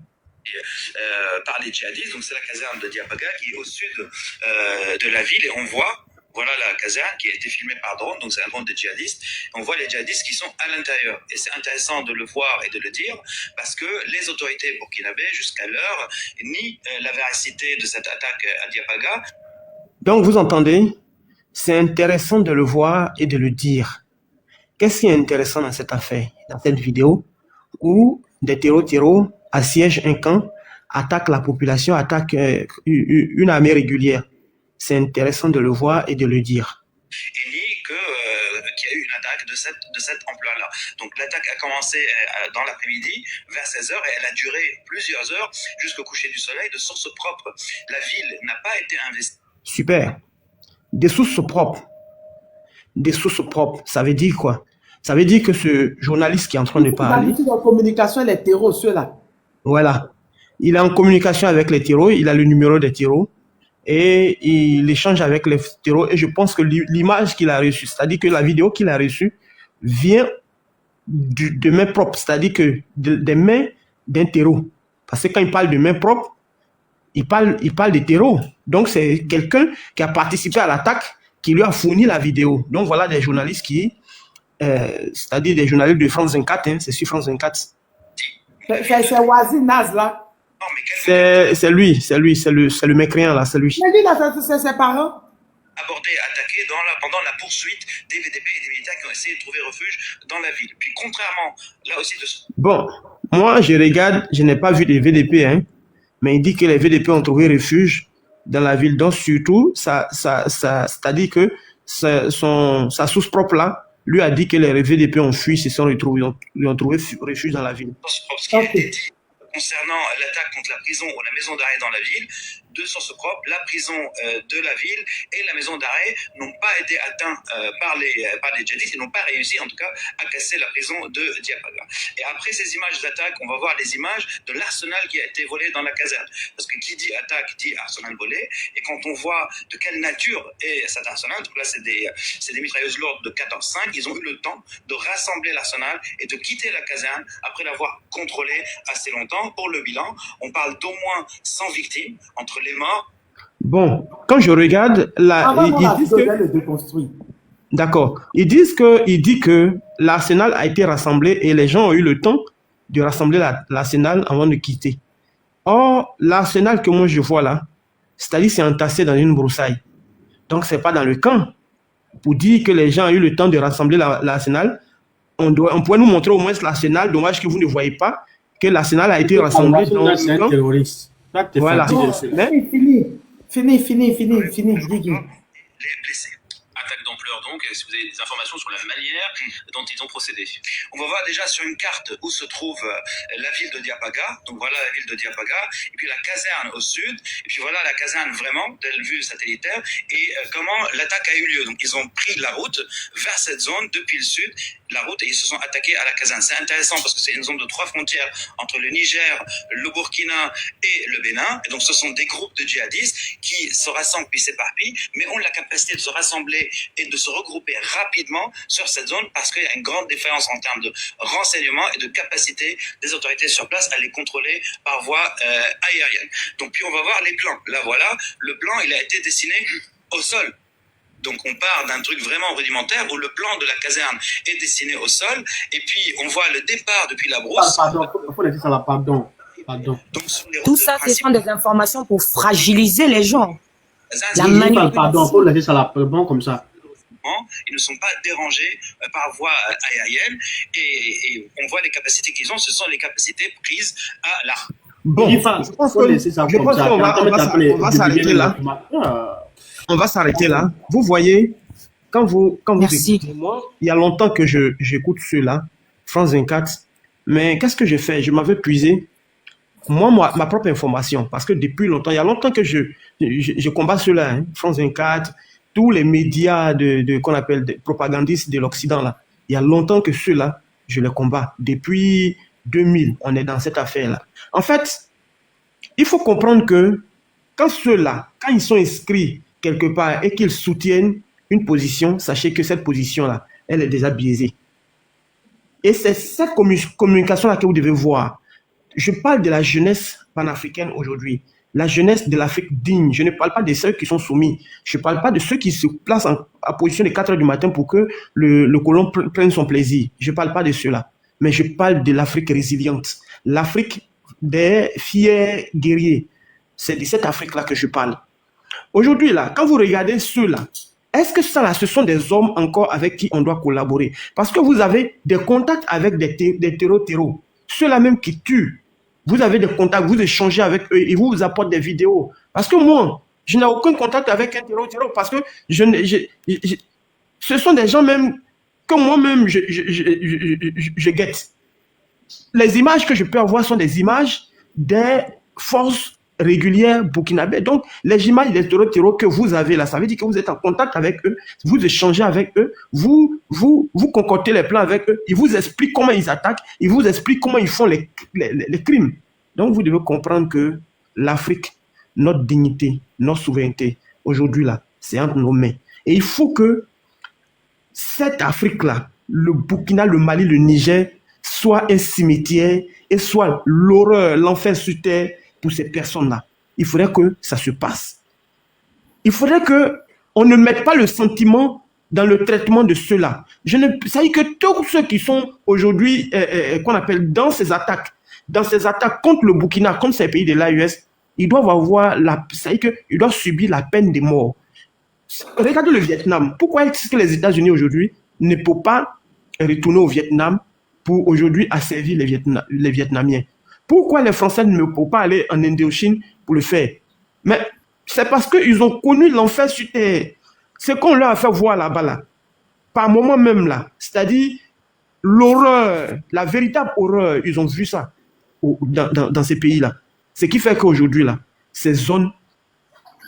Par les djihadistes, donc c'est la caserne de Diapaga qui est au sud de la ville, et on voit, voilà la caserne qui a été filmée par drone, donc c'est un drone de djihadistes, on voit les djihadistes qui sont à l'intérieur, et c'est intéressant de le voir et de le dire, parce que les autorités burkinabées, jusqu'à l'heure, nient la véracité de cette attaque à Diapaga. Donc vous entendez, c'est intéressant de le voir et de le dire. Qu'est-ce qui est intéressant dans cette affaire, dans cette vidéo, où des terreaux assiègent un camp attaque la population, attaque une armée régulière. C'est intéressant de le voir et de le dire. Il dit qu'il y a eu une attaque de cette ampleur-là. Donc l'attaque a commencé dans l'après-midi, vers 16h, et elle a duré plusieurs heures jusqu'au coucher du soleil, de sources propres. La ville n'a pas été investie. Super. Des sources propres. Des sources propres, ça veut dire quoi? Ça veut dire que ce journaliste qui est en train de parler... Il est en communication avec les terreaux, ceux-là. Voilà. Il est en communication avec les terreaux, il a le numéro des terreaux et il échange avec les terreaux. Et je pense que l'image qu'il a reçue, c'est-à-dire que la vidéo qu'il a reçue vient de main propre, c'est-à-dire que des mains d'un terreau. Parce que quand il parle de main propre, il parle des terreaux. Donc c'est quelqu'un qui a participé à l'attaque qui lui a fourni la vidéo. Donc voilà des journalistes qui... c'est-à-dire des journalistes de France 24, hein, c'est sur France 24. C'est Wazi Naz, là. C'est lui, c'est le mécréant, là, c'est lui. Mais lui, là, c'est ses parents. Abordé, attaqué pendant la poursuite des VDP et des militaires qui ont essayé de trouver refuge dans la ville. Puis contrairement, là aussi... Bon, moi, je regarde, je n'ai pas vu des VDP, hein, mais il dit que les VDP ont trouvé refuge dans la ville. Donc surtout, c'est-à-dire que sa source propre, là, lui a dit que les VDP ont fui, se sont retrouvés, ils ont trouvé refuge dans la ville. Okay. Concernant l'attaque contre la prison ou la maison d'arrêt dans la ville, de sources propres, la prison de la ville et la maison d'arrêt n'ont pas été atteints par les djihadistes et n'ont pas réussi en tout cas à casser la prison de Diapaga. Et après ces images d'attaque, on va voir les images de l'arsenal qui a été volé dans la caserne. Parce que qui dit attaque dit arsenal volé. Et quand on voit de quelle nature est cet arsenal, donc là c'est des mitrailleuses lourdes de 14,5, ils ont eu le temps de rassembler l'arsenal et de quitter la caserne après l'avoir contrôlé assez longtemps. Pour le bilan, on parle d'au moins 100 victimes entre les morts. Bon, quand je regarde, là, ils disent que... D'accord. Ils disent que l'arsenal a été rassemblé et les gens ont eu le temps de rassembler l'arsenal avant de quitter. Or, l'arsenal que moi je vois là, c'est-à-dire c'est entassé dans une broussaille. Donc, c'est pas dans le camp. Pour dire que les gens ont eu le temps de rassembler l'arsenal, on pourrait nous montrer au moins l'arsenal. Dommage que vous ne voyez pas que l'arsenal a été rassemblé dans le camp. Voilà. Fini. Les blessés. Attaque d'ampleur donc, si vous avez des informations sur la manière dont ils ont procédé. On va voir déjà sur une carte où se trouve la ville de Diapaga. Donc voilà la ville de Diapaga, et puis la caserne au sud, et puis voilà la caserne vraiment, de vue satellitaire, et comment l'attaque a eu lieu. Donc ils ont pris la route vers cette zone depuis le sud, la route, et ils se sont attaqués à la caserne. C'est intéressant parce que c'est une zone de 3 frontières entre le Niger, le Burkina et le Bénin. Et donc ce sont des groupes de djihadistes qui se rassemblent puis s'éparpillent, mais ont la capacité de se rassembler et de se regrouper rapidement sur cette zone parce qu'il y a une grande différence en termes de renseignement et de capacité des autorités sur place à les contrôler par voie aérienne. Donc puis on va voir les plans. Là voilà, le plan il a été dessiné au sol. Donc on part d'un truc vraiment rudimentaire où le plan de la caserne est dessiné au sol et puis on voit le départ depuis la brousse. Pardon. Donc, tout ça, ce sont des informations pour fragiliser les gens. Pardon, pour laisser ça là, bon comme ça. Ils ne sont pas dérangés par voie aérienne et on voit les capacités qu'ils ont, ce sont les capacités prises à l'arme. Bon, je pense qu'on va s'arrêter là. On va s'arrêter là. Vous voyez, quand vous écoutez moi, il y a longtemps que j'écoute ceux-là, France 24, mais qu'est-ce que j'ai fait? Je m'avais puisé, moi, ma propre information, parce que depuis longtemps, il y a longtemps que je combats ceux-là, hein, France 24, tous les médias qu'on appelle des propagandistes de l'Occident, là. Il y a longtemps que ceux-là, je les combats. Depuis 2000, on est dans cette affaire-là. En fait, il faut comprendre que quand ceux-là, quand ils sont inscrits quelque part et qu'ils soutiennent une position, sachez que cette position-là, elle est déjà biaisée. Et c'est cette communication-là que vous devez voir. Je parle de la jeunesse panafricaine aujourd'hui, la jeunesse de l'Afrique digne. Je ne parle pas de ceux qui sont soumis. Je ne parle pas de ceux qui se placent à position de 4 heures du matin pour que le colon prenne son plaisir. Je ne parle pas de ceux-là. Mais je parle de l'Afrique résiliente. L'Afrique des fiers guerriers. C'est de cette Afrique-là que je parle. Aujourd'hui, là, quand vous regardez ceux-là, est-ce que ça, là, ce sont des hommes encore avec qui on doit collaborer? Parce que vous avez des contacts avec des terreaux. Ceux-là même qui tuent Vous avez des contacts, vous échangez avec eux, ils vous apportent des vidéos. Parce que moi, je n'ai aucun contact avec un terroriste parce que ce sont des gens même que moi-même je guette. Les images que je peux avoir sont des images des forces régulières burkinabées. Donc, les images des terroristes que vous avez là, ça veut dire que vous êtes en contact avec eux, vous échangez avec eux, vous concoctez les plans avec eux, ils vous expliquent comment ils attaquent, ils vous expliquent comment ils font les crimes. Donc, vous devez comprendre que l'Afrique, notre dignité, notre souveraineté, aujourd'hui là, c'est entre nos mains. Et il faut que cette Afrique-là, le Burkina, le Mali, le Niger, soit un cimetière et soit l'horreur, l'enfer sur terre pour ces personnes-là. Il faudrait que ça se passe. Il faudrait qu'on ne mette pas le sentiment dans le traitement de ceux-là. Ça veut dire que tous ceux qui sont aujourd'hui, qu'on appelle dans ces attaques contre le Burkina, contre ces pays de l'AES, ils doivent avoir ça veut dire qu'ils doivent subir la peine de mort. Regardez le Vietnam. Pourquoi est-ce que les États-Unis aujourd'hui ne peuvent pas retourner au Vietnam pour aujourd'hui asservir les Vietnamiens? Pourquoi les Français ne peuvent pas aller en Indochine pour le faire? Mais c'est parce qu'ils ont connu l'enfer sur terre. Ce qu'on leur a fait voir là-bas, là, par moment même là, c'est-à-dire l'horreur, la véritable horreur, ils ont vu ça dans ces pays-là. Ce qui fait qu'aujourd'hui, là, ces zones,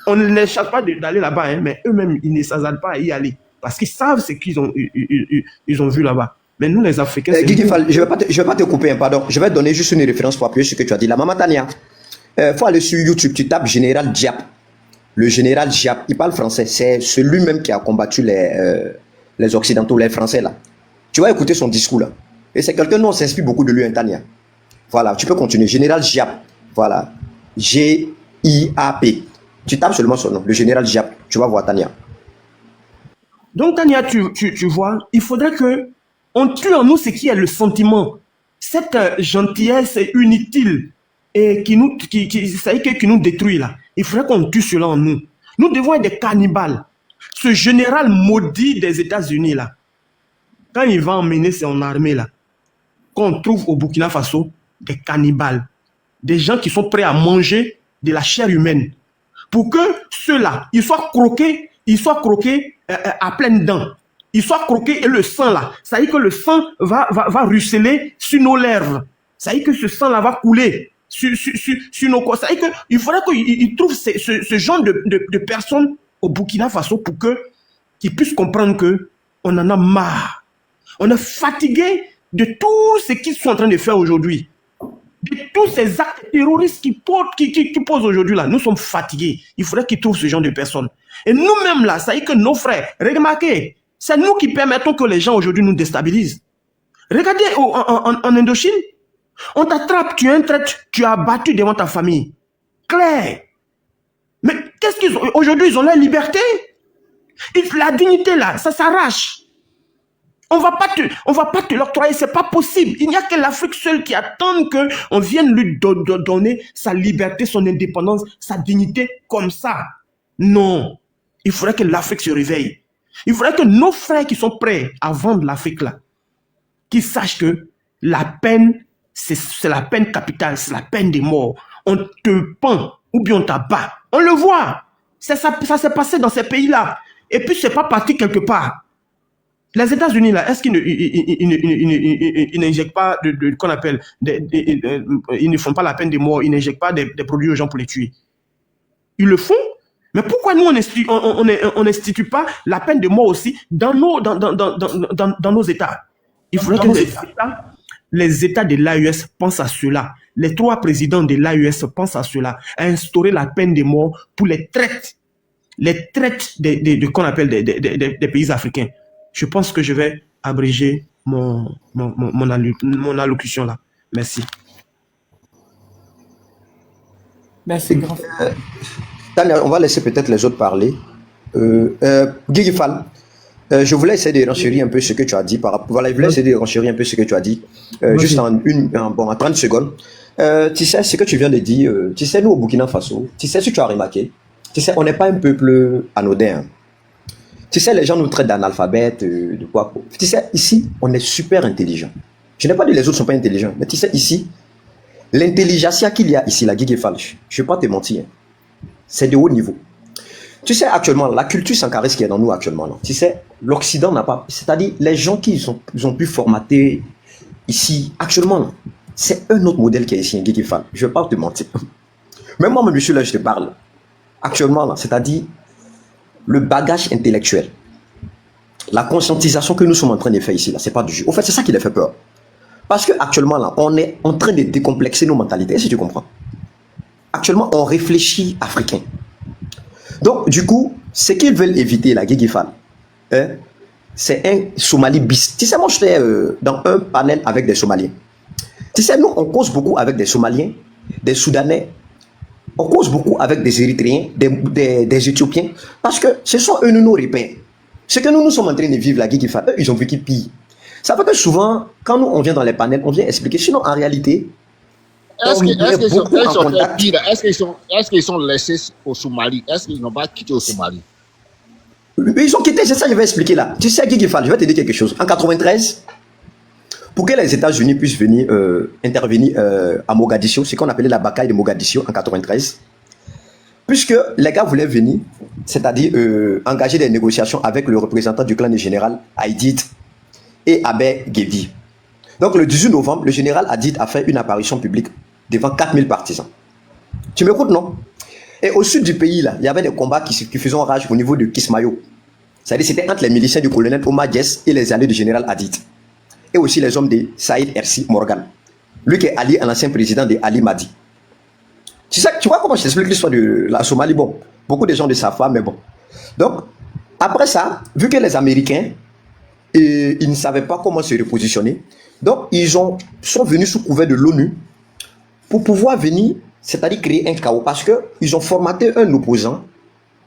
on ne les chasse pas d'aller là-bas, hein, mais eux-mêmes, ils ne s'attardent pas à y aller. Parce qu'ils savent ce qu'ils ont, ils ont vu là-bas. Mais nous, les Africains... Guigui Fall, je ne vais pas te couper, hein, pardon. Je vais te donner juste une référence pour appuyer sur ce que tu as dit. La Maman Tania, faut aller sur YouTube, tu tapes Général Diap. Le général Diap, il parle français. C'est celui-même qui a combattu les Occidentaux, les Français, là. Tu vas écouter son discours, là. Et c'est quelqu'un dont on s'inspire beaucoup de lui, hein, Tania. Voilà, tu peux continuer. Général Diap. Voilà. G-I-A-P. Tu tapes seulement son nom, le général Diap. Tu vas voir, Tania. Donc, Tania, tu vois, il faudrait qu'on tue en nous ce qui est le sentiment. Cette gentillesse inutile et qui nous détruit là. Il faudrait qu'on tue cela en nous. Nous devons être des cannibales. Ce général maudit des États-Unis là, quand il va emmener son armée là, qu'on trouve au Burkina Faso des cannibales, des gens qui sont prêts à manger de la chair humaine, pour que ceux-là, ils soient croqués à pleines dents. Ils soient croqués et le sang là, ça veut dire que le sang va ruisseler sur nos lèvres. Ça veut dire que ce sang là va couler sur nos corps. Ça veut dire qu'il faudrait qu'ils trouvent ce genre de personnes au Burkina Faso pour qu'ils puissent comprendre qu'on en a marre. On est fatigué de tout ce qu'ils sont en train de faire aujourd'hui. De tous ces actes terroristes qui posent aujourd'hui là. Nous sommes fatigués. Il faudrait qu'ils trouvent ce genre de personnes. Et nous-mêmes là, ça veut dire que nos frères, remarquez, c'est nous qui permettons que les gens aujourd'hui nous déstabilisent. Regardez en Indochine, on t'attrape, tu es un traître, tu as abattu devant ta famille. Clair. Mais qu'est-ce qu'ils ont? Aujourd'hui, ils ont la liberté. La dignité là, ça s'arrache. On va pas te l'octroyer, c'est pas possible. Il n'y a que l'Afrique seule qui attend qu'on vienne lui donner sa liberté, son indépendance, sa dignité comme ça. Non. Il faudrait que l'Afrique se réveille. Il faudrait que nos frères qui sont prêts à vendre l'Afrique là, qu'ils sachent que la peine, c'est la peine capitale, c'est la peine des morts. On te pend ou bien on t'abat. On le voit. Ça s'est passé dans ces pays-là. Et puis c'est pas parti quelque part. Les États-Unis, là, est-ce qu'ils n'injectent pas qu'on appelle, ils ne font pas la peine de mort, ils n'injectent pas des produits aux gens pour les tuer? Ils le font. Mais pourquoi nous, on n'institue pas la peine de mort aussi dans nos États? Il faudrait que les États de l'AES pensent à cela. Les 3 présidents de l'AES pensent à cela, à instaurer la peine de mort pour les traites qu'on appelle des pays africains. Je pense que je vais abréger mon allocution là. Merci. Merci, grand. On va laisser peut-être les autres parler. Guigui Fall, je voulais essayer de renchérir un peu ce que tu as dit. Voilà, je voulais essayer de renchérir un peu ce que tu as dit. Juste en 30 secondes. Tu sais, ce que tu viens de dire, tu sais, nous au Burkina Faso, tu sais, si tu as remarqué, tu sais, on n'est pas un peuple anodin. Hein. Tu sais, les gens nous traitent d'analphabètes, de quoi. Tu sais, ici, on est super intelligent. Je n'ai pas dit que les autres ne sont pas intelligents, mais tu sais, ici, L'intelligentsia qu'il y a ici, la Guigui Fall, je ne vais pas te mentir, c'est de haut niveau. Tu sais, actuellement, la culture sankariste qui est dans nous actuellement, là, tu sais, l'Occident n'a pas... C'est-à-dire, les gens qui ont pu formater ici, actuellement, là, c'est un autre modèle qui est ici, un Guigui Fall. Je ne vais pas te mentir. Même moi, monsieur, là, je te parle. Actuellement, là, c'est-à-dire, le bagage intellectuel, la conscientisation que nous sommes en train de faire ici, là, c'est pas du jeu. Au fait, c'est ça qui les fait peur. Parce qu'actuellement, là, on est en train de décomplexer nos mentalités. Est-ce que tu comprends? Actuellement, on réfléchit africain. Donc, du coup, ce qu'ils veulent éviter, la Guigui Fall, hein, c'est un Somali bis. Tu sais, moi, j'étais dans un panel avec des Somaliens. Tu sais, nous, on cause beaucoup avec des Somaliens, des Soudanais, on cause beaucoup avec des Érythréens, des Éthiopiens, parce que ce sont eux nos repères. Ce que nous sommes en train de vivre, la Guigui Fall, eux, ils ont vécu pire. Ça fait que souvent, quand nous, on vient dans les panels, on vient expliquer. Sinon, en réalité, est-ce qu'ils sont laissés au Somalie? Est-ce qu'ils n'ont pas quitté au Somalie? Ils ont quitté, c'est ça que je vais expliquer là. Tu sais, Guigui Fall, je vais te dire quelque chose. En 93, pour que les États-Unis puissent venir intervenir à Mogadiscio, ce qu'on appelait la bataille de Mogadiscio en 93, puisque les gars voulaient venir, c'est-à-dire engager des négociations avec le représentant du clan du général Haïdit et Abé Guédi. Donc le 18 novembre, le général Haïdit a fait une apparition publique devant 4000 partisans. Tu m'écoutes, non? Et au sud du pays, là, il y avait des combats qui faisaient rage au niveau de Kismayo. C'est-à-dire c'était entre les miliciens du colonel Omar Diès et les alliés du général Haïdit. Et aussi les hommes de Saïd Hersi Morgan. Lui qui est allié à l'ancien président de Ali Madi. Tu vois comment je t'explique l'histoire de la Somalie? Bon, beaucoup de gens ne savent pas, mais bon. Donc, après ça, vu que les Américains, ils ne savaient pas comment se repositionner, donc ils sont venus sous couvert de l'ONU pour pouvoir venir, c'est-à-dire créer un chaos, parce qu'ils ont formaté un opposant,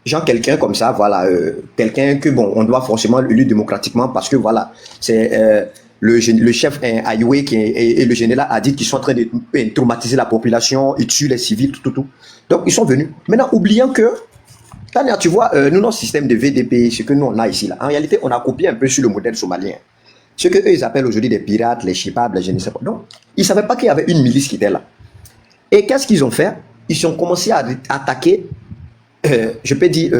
genre quelqu'un comme ça, voilà, quelqu'un que, bon, on doit forcément élire démocratiquement, parce que, voilà, c'est le chef Aïoué et le général a dit qu'ils sont en train de traumatiser la population, ils tuent les civils, tout. Donc, ils sont venus. Maintenant, oubliant que, Tania, tu vois, nous, notre système de VDP, ce que nous, on a ici, là, en réalité, on a copié un peu sur le modèle somalien. Ce qu'eux, ils appellent aujourd'hui des pirates, les chipables, je ne sais pas. Donc, ils ne savaient pas qu'il y avait une milice qui était là. Et qu'est-ce qu'ils ont fait? Ils ont commencé à attaquer, je peux dire,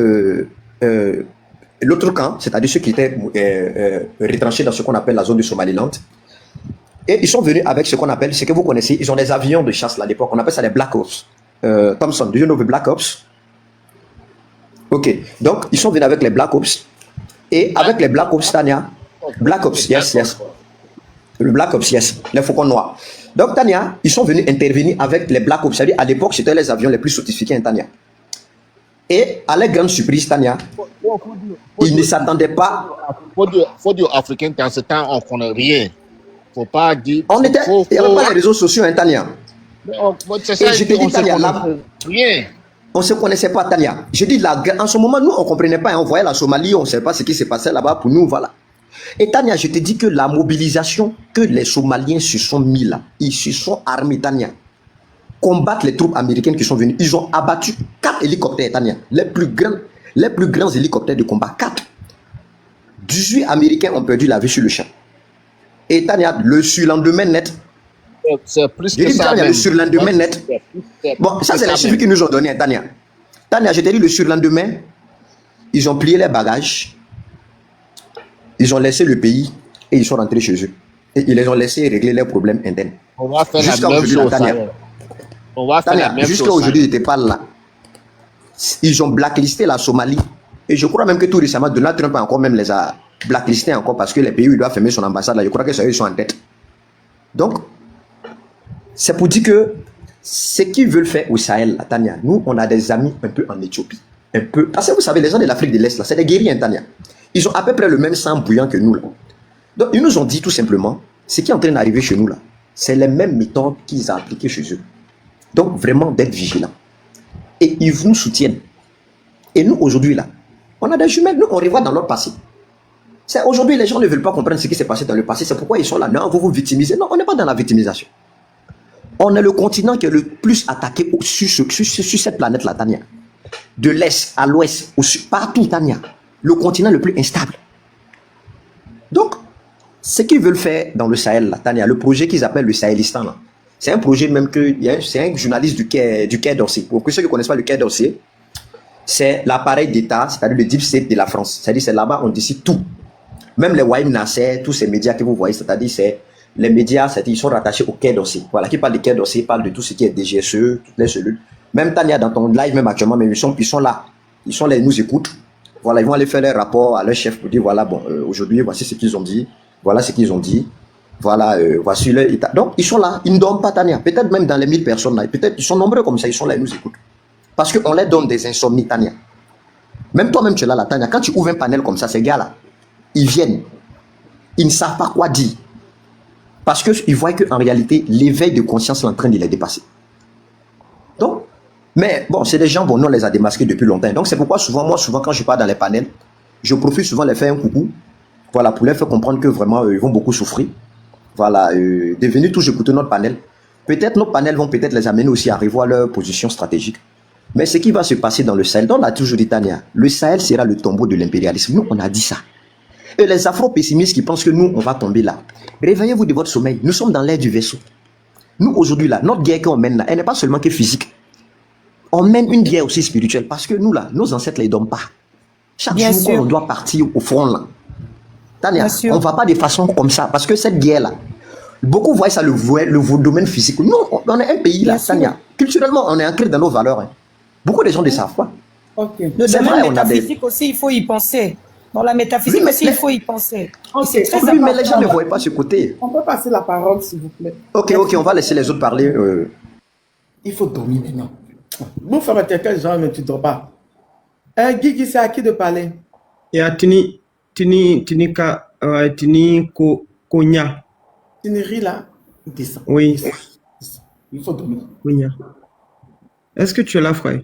l'autre camp, c'est-à-dire ceux qui étaient retranchés dans ce qu'on appelle la zone du Somaliland. Et ils sont venus avec ce qu'on appelle, ce que vous connaissez, ils ont des avions de chasse là, à l'époque, on appelle ça des Black Ops. Thompson, do you know the Black Ops? Ok, donc ils sont venus avec les Black Ops. Et avec les Black Ops, Tania, Black Ops, yes. Le Black Ops, yes, les faucons noirs. Donc, Tania, ils sont venus intervenir avec les Black Ops. C'est-à-dire, à l'époque, c'était les avions les plus sophistiqués en Tania. Et à leur grande surprise, Tania, ils ne s'attendaient pas. Faut dire aux Africains, dans ce temps, on ne connaît rien. Faut pas dire. Il n'y avait pas les réseaux sociaux, hein, Tania. C'est ça, et je te dis, Tania, là, rien. On ne se connaissait pas, Tania. Je dis, en ce moment, nous, on ne comprenait pas. On voyait la Somalie, on ne savait pas ce qui se passait là-bas pour nous, voilà. Et Tania, je te dis que la mobilisation que les Somaliens se sont mis là, ils se sont armés, Tania, combattre les troupes américaines qui sont venues. Ils ont abattu 4 hélicoptères, Tania, les plus grands hélicoptères de combat, 4. 18 Américains ont perdu la vie sur le champ. Et Tania, le surlendemain net, c'est plus que ça. Le surlendemain net. Bon, ça c'est les chiffres qu'ils nous ont donné, Tania. Tania, je te dis, le surlendemain, ils ont plié les bagages. Ils ont laissé le pays et ils sont rentrés chez eux. Et ils les ont laissés régler leurs problèmes internes. On va faire la même chose. On va faire la même chose. Jusqu'à aujourd'hui, je te parle là. Ils ont blacklisté la Somalie. Et je crois même que tout récemment, Donald Trump a encore même les a blacklistés encore parce que les pays où il doit fermer son ambassade là, je crois que ça, ils sont en tête. Donc, c'est pour dire que ce qu'ils veulent faire au Sahel, là, Tania, nous, on a des amis un peu en Éthiopie. Un peu. Parce que vous savez, les gens de l'Afrique de l'Est, là, c'est des guerriers, Tania. Ils ont à peu près le même sang bouillant que nous, là. Donc, ils nous ont dit tout simplement, ce qui est en train d'arriver chez nous, là, c'est les mêmes méthodes qu'ils ont appliquées chez eux. Donc, vraiment, d'être vigilants. Et ils nous soutiennent. Et nous, aujourd'hui, là, on a des jumelles, nous, on revoit dans leur passé. Aujourd'hui, les gens ne veulent pas comprendre ce qui s'est passé dans le passé. C'est pourquoi ils sont là. Non, vous vous victimisez. Non, on n'est pas dans la victimisation. On est le continent qui est le plus attaqué sur cette planète-là, Tania. De l'Est à l'Ouest, partout, Tania. Le continent le plus instable. Donc, ce qu'ils veulent faire dans le Sahel, là, Tania, le projet qu'ils appellent le Sahelistan, là, C'est un projet même que c'est un journaliste du Quai d'Orsay. Pour ceux qui ne connaissent pas le Quai d'Orsay, c'est l'appareil d'État, c'est-à-dire le deep state de la France. C'est-à-dire c'est là-bas on décide tout. Même les Wahim Nasser, tous ces médias que vous voyez, c'est-à-dire c'est les médias, c'est-à-dire ils sont rattachés au Quai d'Orsay. Voilà, qui parle du Quai d'Orsay, parle de tout ce qui est DGSE, toutes les cellules. Même Tania dans ton live, même actuellement, mais ils sont là. Ils sont là, ils nous écoutent. Voilà, ils vont aller faire les rapports à leur chef pour dire voilà, bon, aujourd'hui, voici ce qu'ils ont dit. Voilà ce qu'ils ont dit. Voilà, voici leur état. Donc, ils sont là, ils ne dorment pas, Tania. Peut-être même dans les 1000 personnes là. Peut-être ils sont nombreux comme ça, ils sont là, ils nous écoutent. Parce qu'on leur donne des insomnies, Tania. Même toi-même, tu es là, Tania. Quand tu ouvres un panel comme ça, ces gars-là, ils viennent. Ils ne savent pas quoi dire. Parce qu'ils voient qu'en réalité, l'éveil de conscience est en train de les dépasser. Donc, mais bon, c'est des gens, bon, nous on les a démasqués depuis longtemps. Donc, c'est pourquoi souvent, quand je pars dans les panels, je profite souvent de les faire un coucou. Voilà, pour leur faire comprendre que vraiment, ils vont beaucoup souffrir. Voilà, de venir tous écouter notre panel. Peut-être nos panels vont peut-être les amener aussi à revoir leur position stratégique. Mais ce qui va se passer dans le Sahel, donc on a toujours dit, Tania, le Sahel sera le tombeau de l'impérialisme. Nous, on a dit ça. Et les afro-pessimistes qui pensent que nous, on va tomber là. Réveillez-vous de votre sommeil. Nous sommes dans l'ère du vaisseau. Nous, aujourd'hui, là, notre guerre qu'on mène là, elle n'est pas seulement que physique. On mène une guerre aussi spirituelle. Parce que nous, là, nos ancêtres, ils ne dorment pas. Chaque jour, on doit partir au front, là. Tania, on ne va pas de façon comme ça. Parce que cette guerre-là, beaucoup voient ça, le domaine physique. Nous, on est un pays, là, Tania. Culturellement, on est ancré dans nos valeurs. Hein. Beaucoup de gens ne savent pas. Okay. Le domaine métaphysique aussi, il faut y penser. Dans la métaphysique aussi, il faut y penser. Okay. Oui, mais les gens ne voient pas ce côté. On peut passer la parole, s'il vous plaît. Ok, on va laisser les autres parler. Il faut dormir maintenant. Bon, faire quelqu'un, genre, mais tu ne dors pas. Guigui, c'est à qui de parler? Et à Tini Konya. Tini rit là? Descends. Oui. Il faut dormir. Konya. Est-ce que tu es là, frère?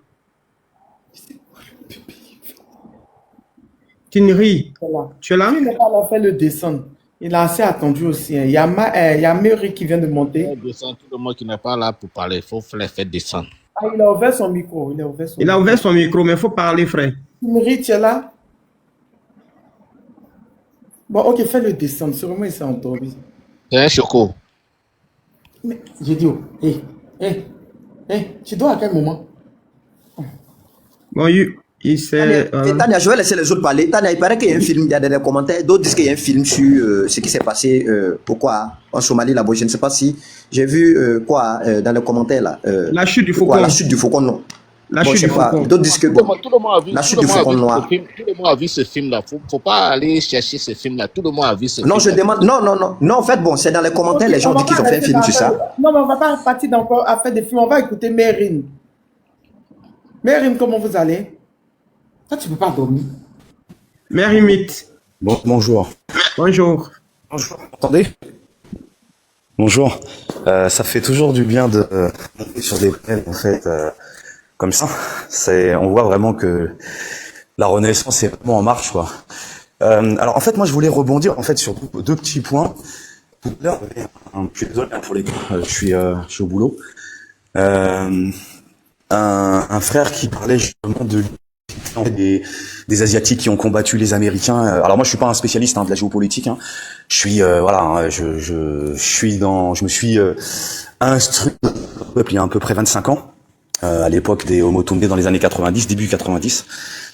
Tinri, tu es là? Il n'a pas fait le descendre. Il a assez attendu aussi. Il y a Mary qui vient de monter. Tout le monde qui n'est pas là pour parler, il faut les faire descendre. Ah, il a ouvert son micro. Il a ouvert son micro, mais il faut parler, frère. Tinri, tu es là? Bon, ok, fais le descendre. Sûrement, il s'est endormi. C'est un choco. Mais j'ai dit, tu dors à quel moment? Bon, il s'est... Tania, je vais laisser les autres parler. Tania, il paraît qu'il y a un film, il y a des commentaires. D'autres disent qu'il y a un film sur ce qui s'est passé en Somalie là-bas. Je ne sais pas si j'ai vu dans les commentaires là. La chute du faucon. La chute du faucon, non. La chute du faucon. D'autres disent que tout le monde a vu, la chute du faucon noir. Tout le monde a vu ce film là. Faut pas aller chercher ce film là. Tout le monde a vu ce film. Non, je demande. Non, en fait, bon, c'est dans les commentaires, les gens disent qu'ils ont fait un film sur ça. Non, mais on va pas partir encore à faire des films. On va écouter Mérine. Mérine, comment vous allez? Toi, tu ne peux pas dormir. Mérimite. Bonjour. Bonjour. Bonjour. Entendez? Bonjour. Ça fait toujours du bien de monter sur des panels, en fait, comme ça. On voit vraiment que la Renaissance est vraiment en marche, quoi. Alors, en fait, moi, je voulais rebondir, en fait, sur deux petits points. Tout à l'heure, je suis désolé pour les gars, je suis au boulot. Un frère qui parlait justement des Asiatiques qui ont combattu les Américains. Alors moi je suis pas un spécialiste de la géopolitique. Je suis je me suis instruit il y a à peu près 25 ans. À l'époque des Homo Tumbe dans les années 90, début 90.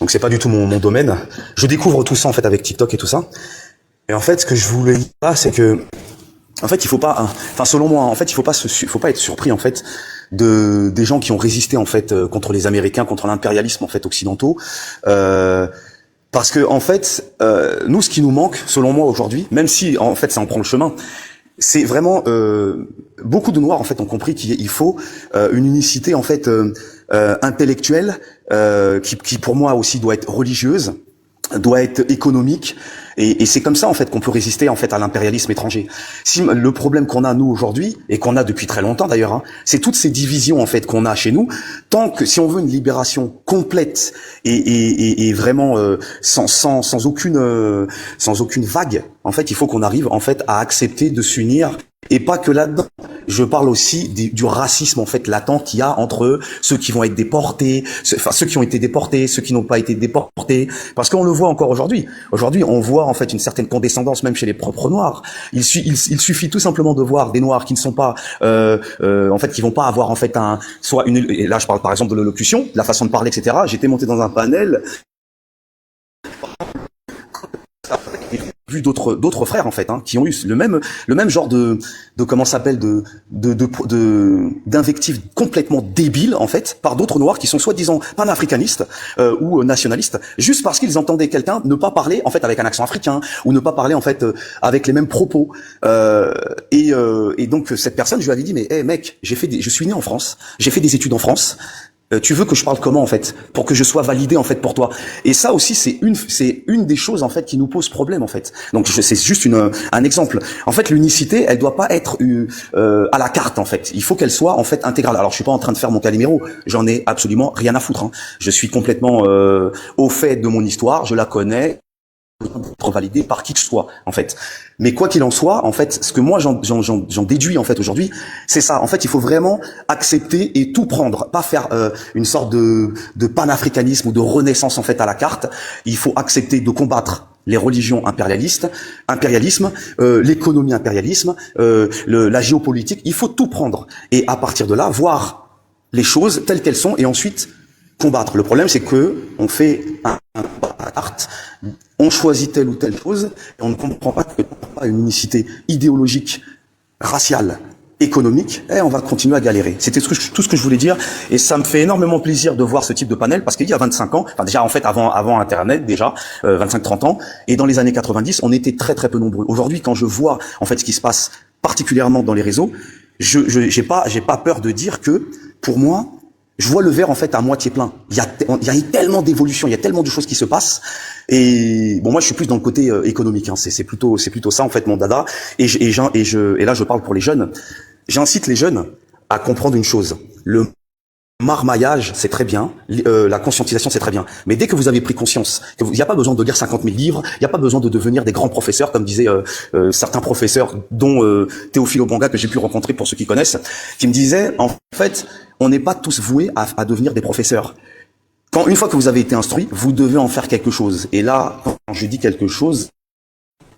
Donc c'est pas du tout mon domaine. Je découvre tout ça en fait avec TikTok et tout ça. Et en fait ce que je voulais dire là, c'est que en fait il faut pas, selon moi, en fait il faut pas être surpris en fait des gens qui ont résisté en fait contre les Américains, contre l'impérialisme en fait occidentaux, parce que en fait nous ce qui nous manque selon moi aujourd'hui, même si en fait ça en prend le chemin, c'est vraiment beaucoup de Noirs en fait ont compris qu'il faut une unicité en fait intellectuelle qui pour moi aussi doit être religieuse, doit être économique, et c'est comme ça en fait qu'on peut résister en fait à l'impérialisme étranger. Si le problème qu'on a nous aujourd'hui et qu'on a depuis très longtemps d'ailleurs, c'est toutes ces divisions en fait qu'on a chez nous. Tant que si on veut une libération complète et vraiment sans aucune vague, en fait, il faut qu'on arrive en fait à accepter de s'unir, et pas que là-dedans. je parle aussi du racisme en fait latent qu'il y a entre ceux qui vont être déportés, ceux qui ont été déportés, ceux qui n'ont pas été déportés, parce qu'on le voit encore aujourd'hui. Aujourd'hui, on voit en fait une certaine condescendance même chez les propres Noirs. Il suffit tout simplement de voir des Noirs qui ne sont pas, en fait, qui vont pas avoir en fait et là je parle par exemple de l'élocution, de la façon de parler, etc. J'étais monté dans un panel. Vu d'autres frères en fait, qui ont eu le même genre de comment s'appelle d'invectives complètement débiles en fait par d'autres noirs qui sont soi-disant panafricanistes ou nationalistes, juste parce qu'ils entendaient quelqu'un ne pas parler en fait avec un accent africain ou ne pas parler en fait avec les mêmes propos et donc cette personne, je lui avais dit mais hey, mec, je suis né en France, j'ai fait des études en France. Tu veux que je parle comment en fait pour que je sois validé en fait pour toi? Et ça aussi c'est une des choses en fait qui nous pose problème en fait. Donc c'est juste un exemple. En fait l'unicité elle doit pas être à la carte en fait. Il faut qu'elle soit en fait intégrale. Alors je suis pas en train de faire mon Calimero. J'en ai absolument rien à foutre. Je suis complètement au fait de mon histoire. Je la connais. Être validé par qui que ce soit en fait. Mais quoi qu'il en soit, en fait, ce que moi j'en déduis en fait aujourd'hui, c'est ça. En fait, il faut vraiment accepter et tout prendre, pas faire une sorte de panafricanisme ou de renaissance en fait à la carte. Il faut accepter de combattre les religions impérialisme, l'économie impérialisme, la géopolitique. Il faut tout prendre et à partir de là voir les choses telles qu'elles sont et ensuite combattre. Le problème, c'est que on fait un carte, on choisit telle ou telle chose, et on ne comprend pas que pas une unicité idéologique, raciale, économique, et on va continuer à galérer. C'était tout ce que je voulais dire, et ça me fait énormément plaisir de voir ce type de panel, parce qu'il y a 25 ans, enfin déjà en fait avant Internet, déjà, 25-30 ans, et dans les années 90, on était très très peu nombreux. Aujourd'hui, quand je vois en fait ce qui se passe particulièrement dans les réseaux, j'ai pas peur de dire que, pour moi, je vois le verre en fait à moitié plein. Il y a tellement d'évolutions, il y a tellement de choses qui se passent. Et bon, moi je suis plus dans le côté économique. C'est plutôt ça en fait mon dada. Et là je parle pour les jeunes. J'incite les jeunes à comprendre une chose. Le marmaillage, c'est très bien, la conscientisation, c'est très bien. Mais dès que vous avez pris conscience, il n'y a pas besoin de lire 50 000 livres, il n'y a pas besoin de devenir des grands professeurs, comme disaient certains professeurs, dont Théophile Obanga, que j'ai pu rencontrer pour ceux qui connaissent, qui me disaient, en fait, on n'est pas tous voués à devenir des professeurs. Une fois que vous avez été instruit, vous devez en faire quelque chose. Et là, quand je dis quelque chose,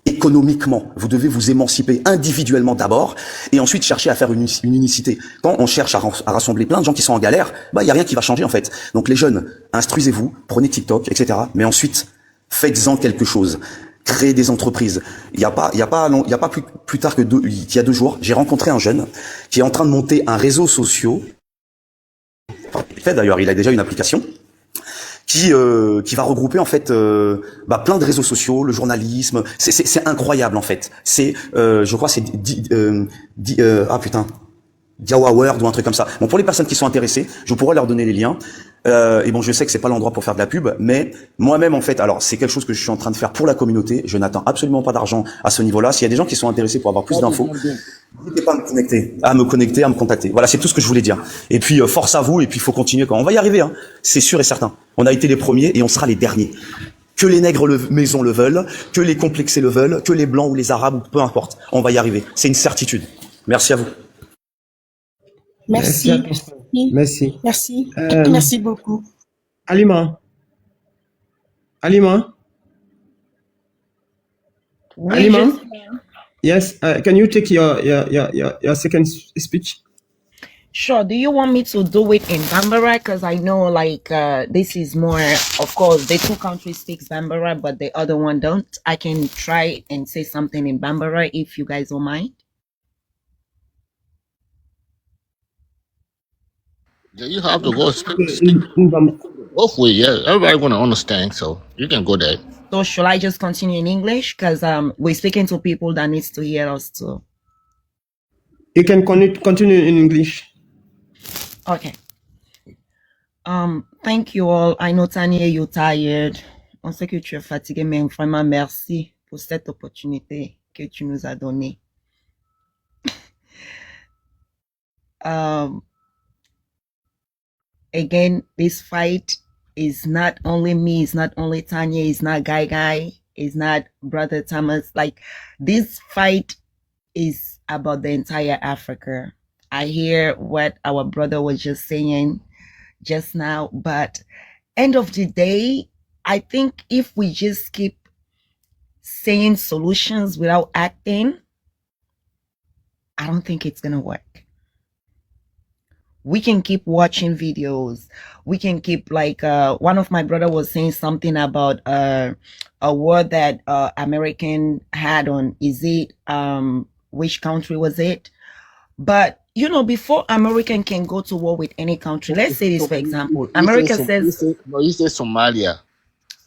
économiquement, vous devez vous émanciper individuellement d'abord et ensuite chercher à faire une unicité. Quand on cherche à rassembler plein de gens qui sont en galère, il y a rien qui va changer en fait. Donc les jeunes, instruisez-vous, prenez TikTok, etc. Mais ensuite, faites-en quelque chose. Créez des entreprises. Il y a pas plus tard que il y a 2 jours, j'ai rencontré un jeune qui est en train de monter un réseau social. D'ailleurs, il a déjà une application qui va regrouper en fait plein de réseaux sociaux, le journalisme, c'est incroyable en fait. C'est je crois c'est Diawa World ou un truc comme ça. Bon, pour les personnes qui sont intéressées, je pourrais leur donner les liens. Et bon, je sais que c'est pas l'endroit pour faire de la pub, mais moi-même en fait, alors c'est quelque chose que je suis en train de faire pour la communauté. Je n'attends absolument pas d'argent à ce niveau-là. S'il y a des gens qui sont intéressés pour avoir plus d'infos, n'hésitez pas à me contacter. Voilà, c'est tout ce que je voulais dire. Et puis force à vous. Et puis il faut continuer. On va y arriver, hein. C'est sûr et certain. On a été les premiers et on sera les derniers. Que les nègres maison le veulent, que les complexés le veulent, que les blancs ou les arabes, peu importe. On va y arriver. C'est une certitude. Merci à vous. Merci. Merci. Merci. Merci beaucoup. Alima. Alima. Yes. Can you take your second speech? Sure. Do you want me to do it in Bambara? Because I know this is more, of course, the 2 countries speak Bambara, but the other one don't. I can try and say something in Bambara if you guys don't mind. Yeah, you have to go speak both ways. Yeah, everybody gonna understand, so you can go there. So should I just continue in English? Because we're speaking to people that needs to hear us too. You can continue in English. Okay. Thank you all. I know Tanya, you're tired. On sait que tu es fatigué, mais vraiment merci pour cette opportunité que tu nous as donnée. Again, this fight is not only me, it's not only Tanya, it's not Guy, it's not Brother Thomas. This fight is about the entire Africa. I hear what our brother was just saying just now, but end of the day, I think if we just keep saying solutions without acting, I don't think it's gonna work. We can keep watching videos. We can keep like one of my brother was saying something about a war that American had on, is it which country was it? But you know, before American can go to war with any country, let's say this for example, America says you say Somalia.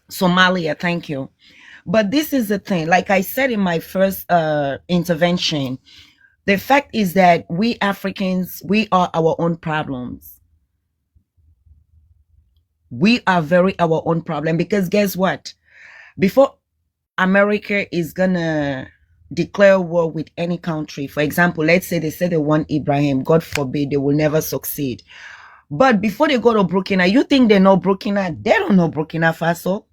Somalia, thank you. But this is the thing, like I said in my first intervention, the fact is that we Africans, we are our own problems. We are very our own problem, because guess what? Before America is gonna declare war with any country, for example, let's say they say they want Ibrahim, God forbid, they will never succeed. But before they go to Burkina, you think they know Burkina? They don't know Burkina Faso.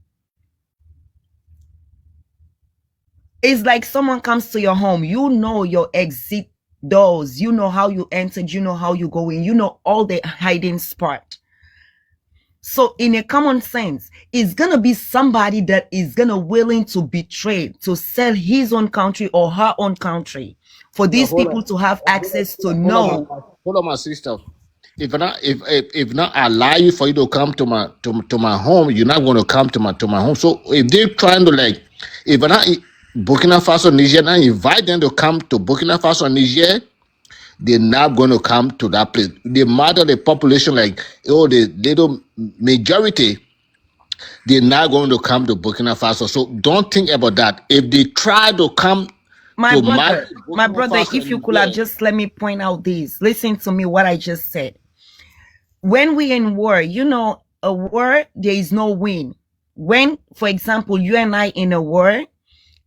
It's like someone comes to your home, you know your exit doors, you know how you entered, you know how you go in, you know all the hiding spot. So in a common sense, it's gonna be somebody that is gonna willing to betray, to sell his own country or her own country for these people to have access to know. Hold on, my sister. If not allow you for you to come to my home, you're not going to come to my home. So if they're trying to like, if not Burkina Faso, Niger, now invite them to come to Burkina Faso and Niger, they're not going to come to that place. The matter the population, like the little majority, they're not going to come to Burkina Faso. So don't think about that. If they try to come, my brother, if you could have just let me point out this. Listen to me, what I just said. When we in war, you know, a war, there is no win. When, for example, you and I in a war,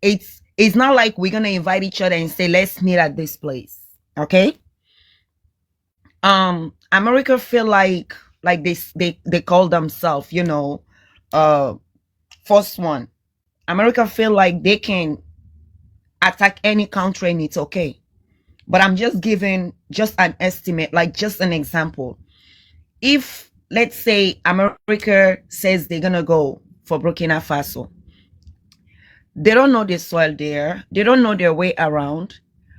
it's not like we're gonna invite each other and say, let's meet at this place. Okay? America feel like they call themselves, you know, first one. America feel like they can attack any country and it's okay. But I'm just giving just an estimate, like just an example. If, let's say, America says they're gonna go for Burkina Faso, they don't know the soil there, they don't know their way around,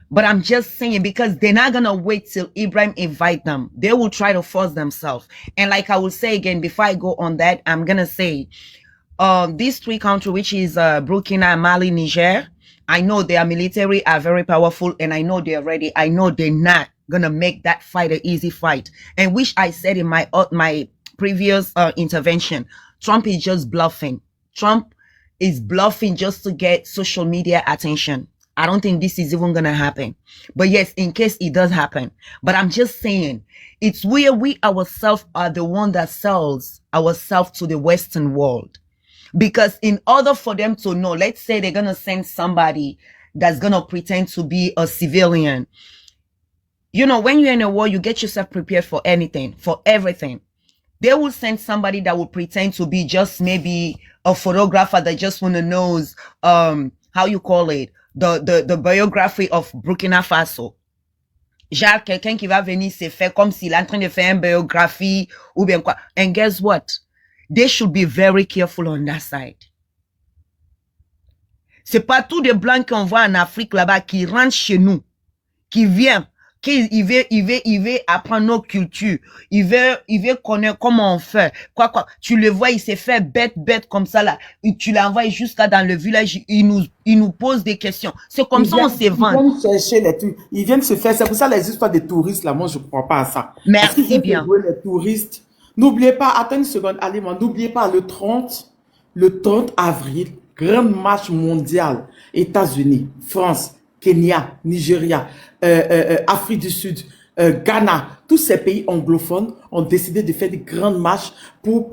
but I'm just saying, because they're not gonna wait till Ibrahim invite them, they will try to force themselves. And like I will say again, before I go on that, I'm gonna say, these three countries, which is Burkina, Mali, Niger, I know their military are very powerful, and I know they're ready. I know they're not gonna make that fight an easy fight. And which I said in my previous intervention, Trump is just bluffing. Trump is bluffing just to get social media attention. I don't think this is even gonna happen. But yes, in case it does happen. But I'm just saying, it's where we ourselves are the one that sells ourselves to the Western world. Because in order for them to know, let's say they're gonna send somebody that's gonna pretend to be a civilian. You know, when you're in a war, you get yourself prepared for anything, for everything. They will send somebody that will pretend to be just maybe a photographer that just want to know, how you call it, the biography of Burkina Faso. Genre, quelqu'un qui va venir se faire comme s'il est en train de faire une biographie ou bien quoi. And guess what? They should be very careful on that side. C'est pas tous des blancs qu'on voit en Afrique là-bas qui rentrent chez nous, qui viennent, il veut apprendre nos cultures, il veut connaître comment on fait, quoi, tu le vois, il s'est fait bête comme ça là, tu l'envoies jusqu'à dans le village, il nous pose des questions, c'est comme ça on se vend. Ils viennent chercher les trucs, ils viennent se faire, c'est pour ça les histoires des touristes là, moi je crois pas à ça. Merci bien. Les touristes, n'oubliez pas, attends une seconde, allez, n'oubliez pas le 30 avril, grande marche mondiale, États-Unis, France, Kenya, Nigeria, Afrique du Sud, Ghana, tous ces pays anglophones ont décidé de faire des grandes marches pour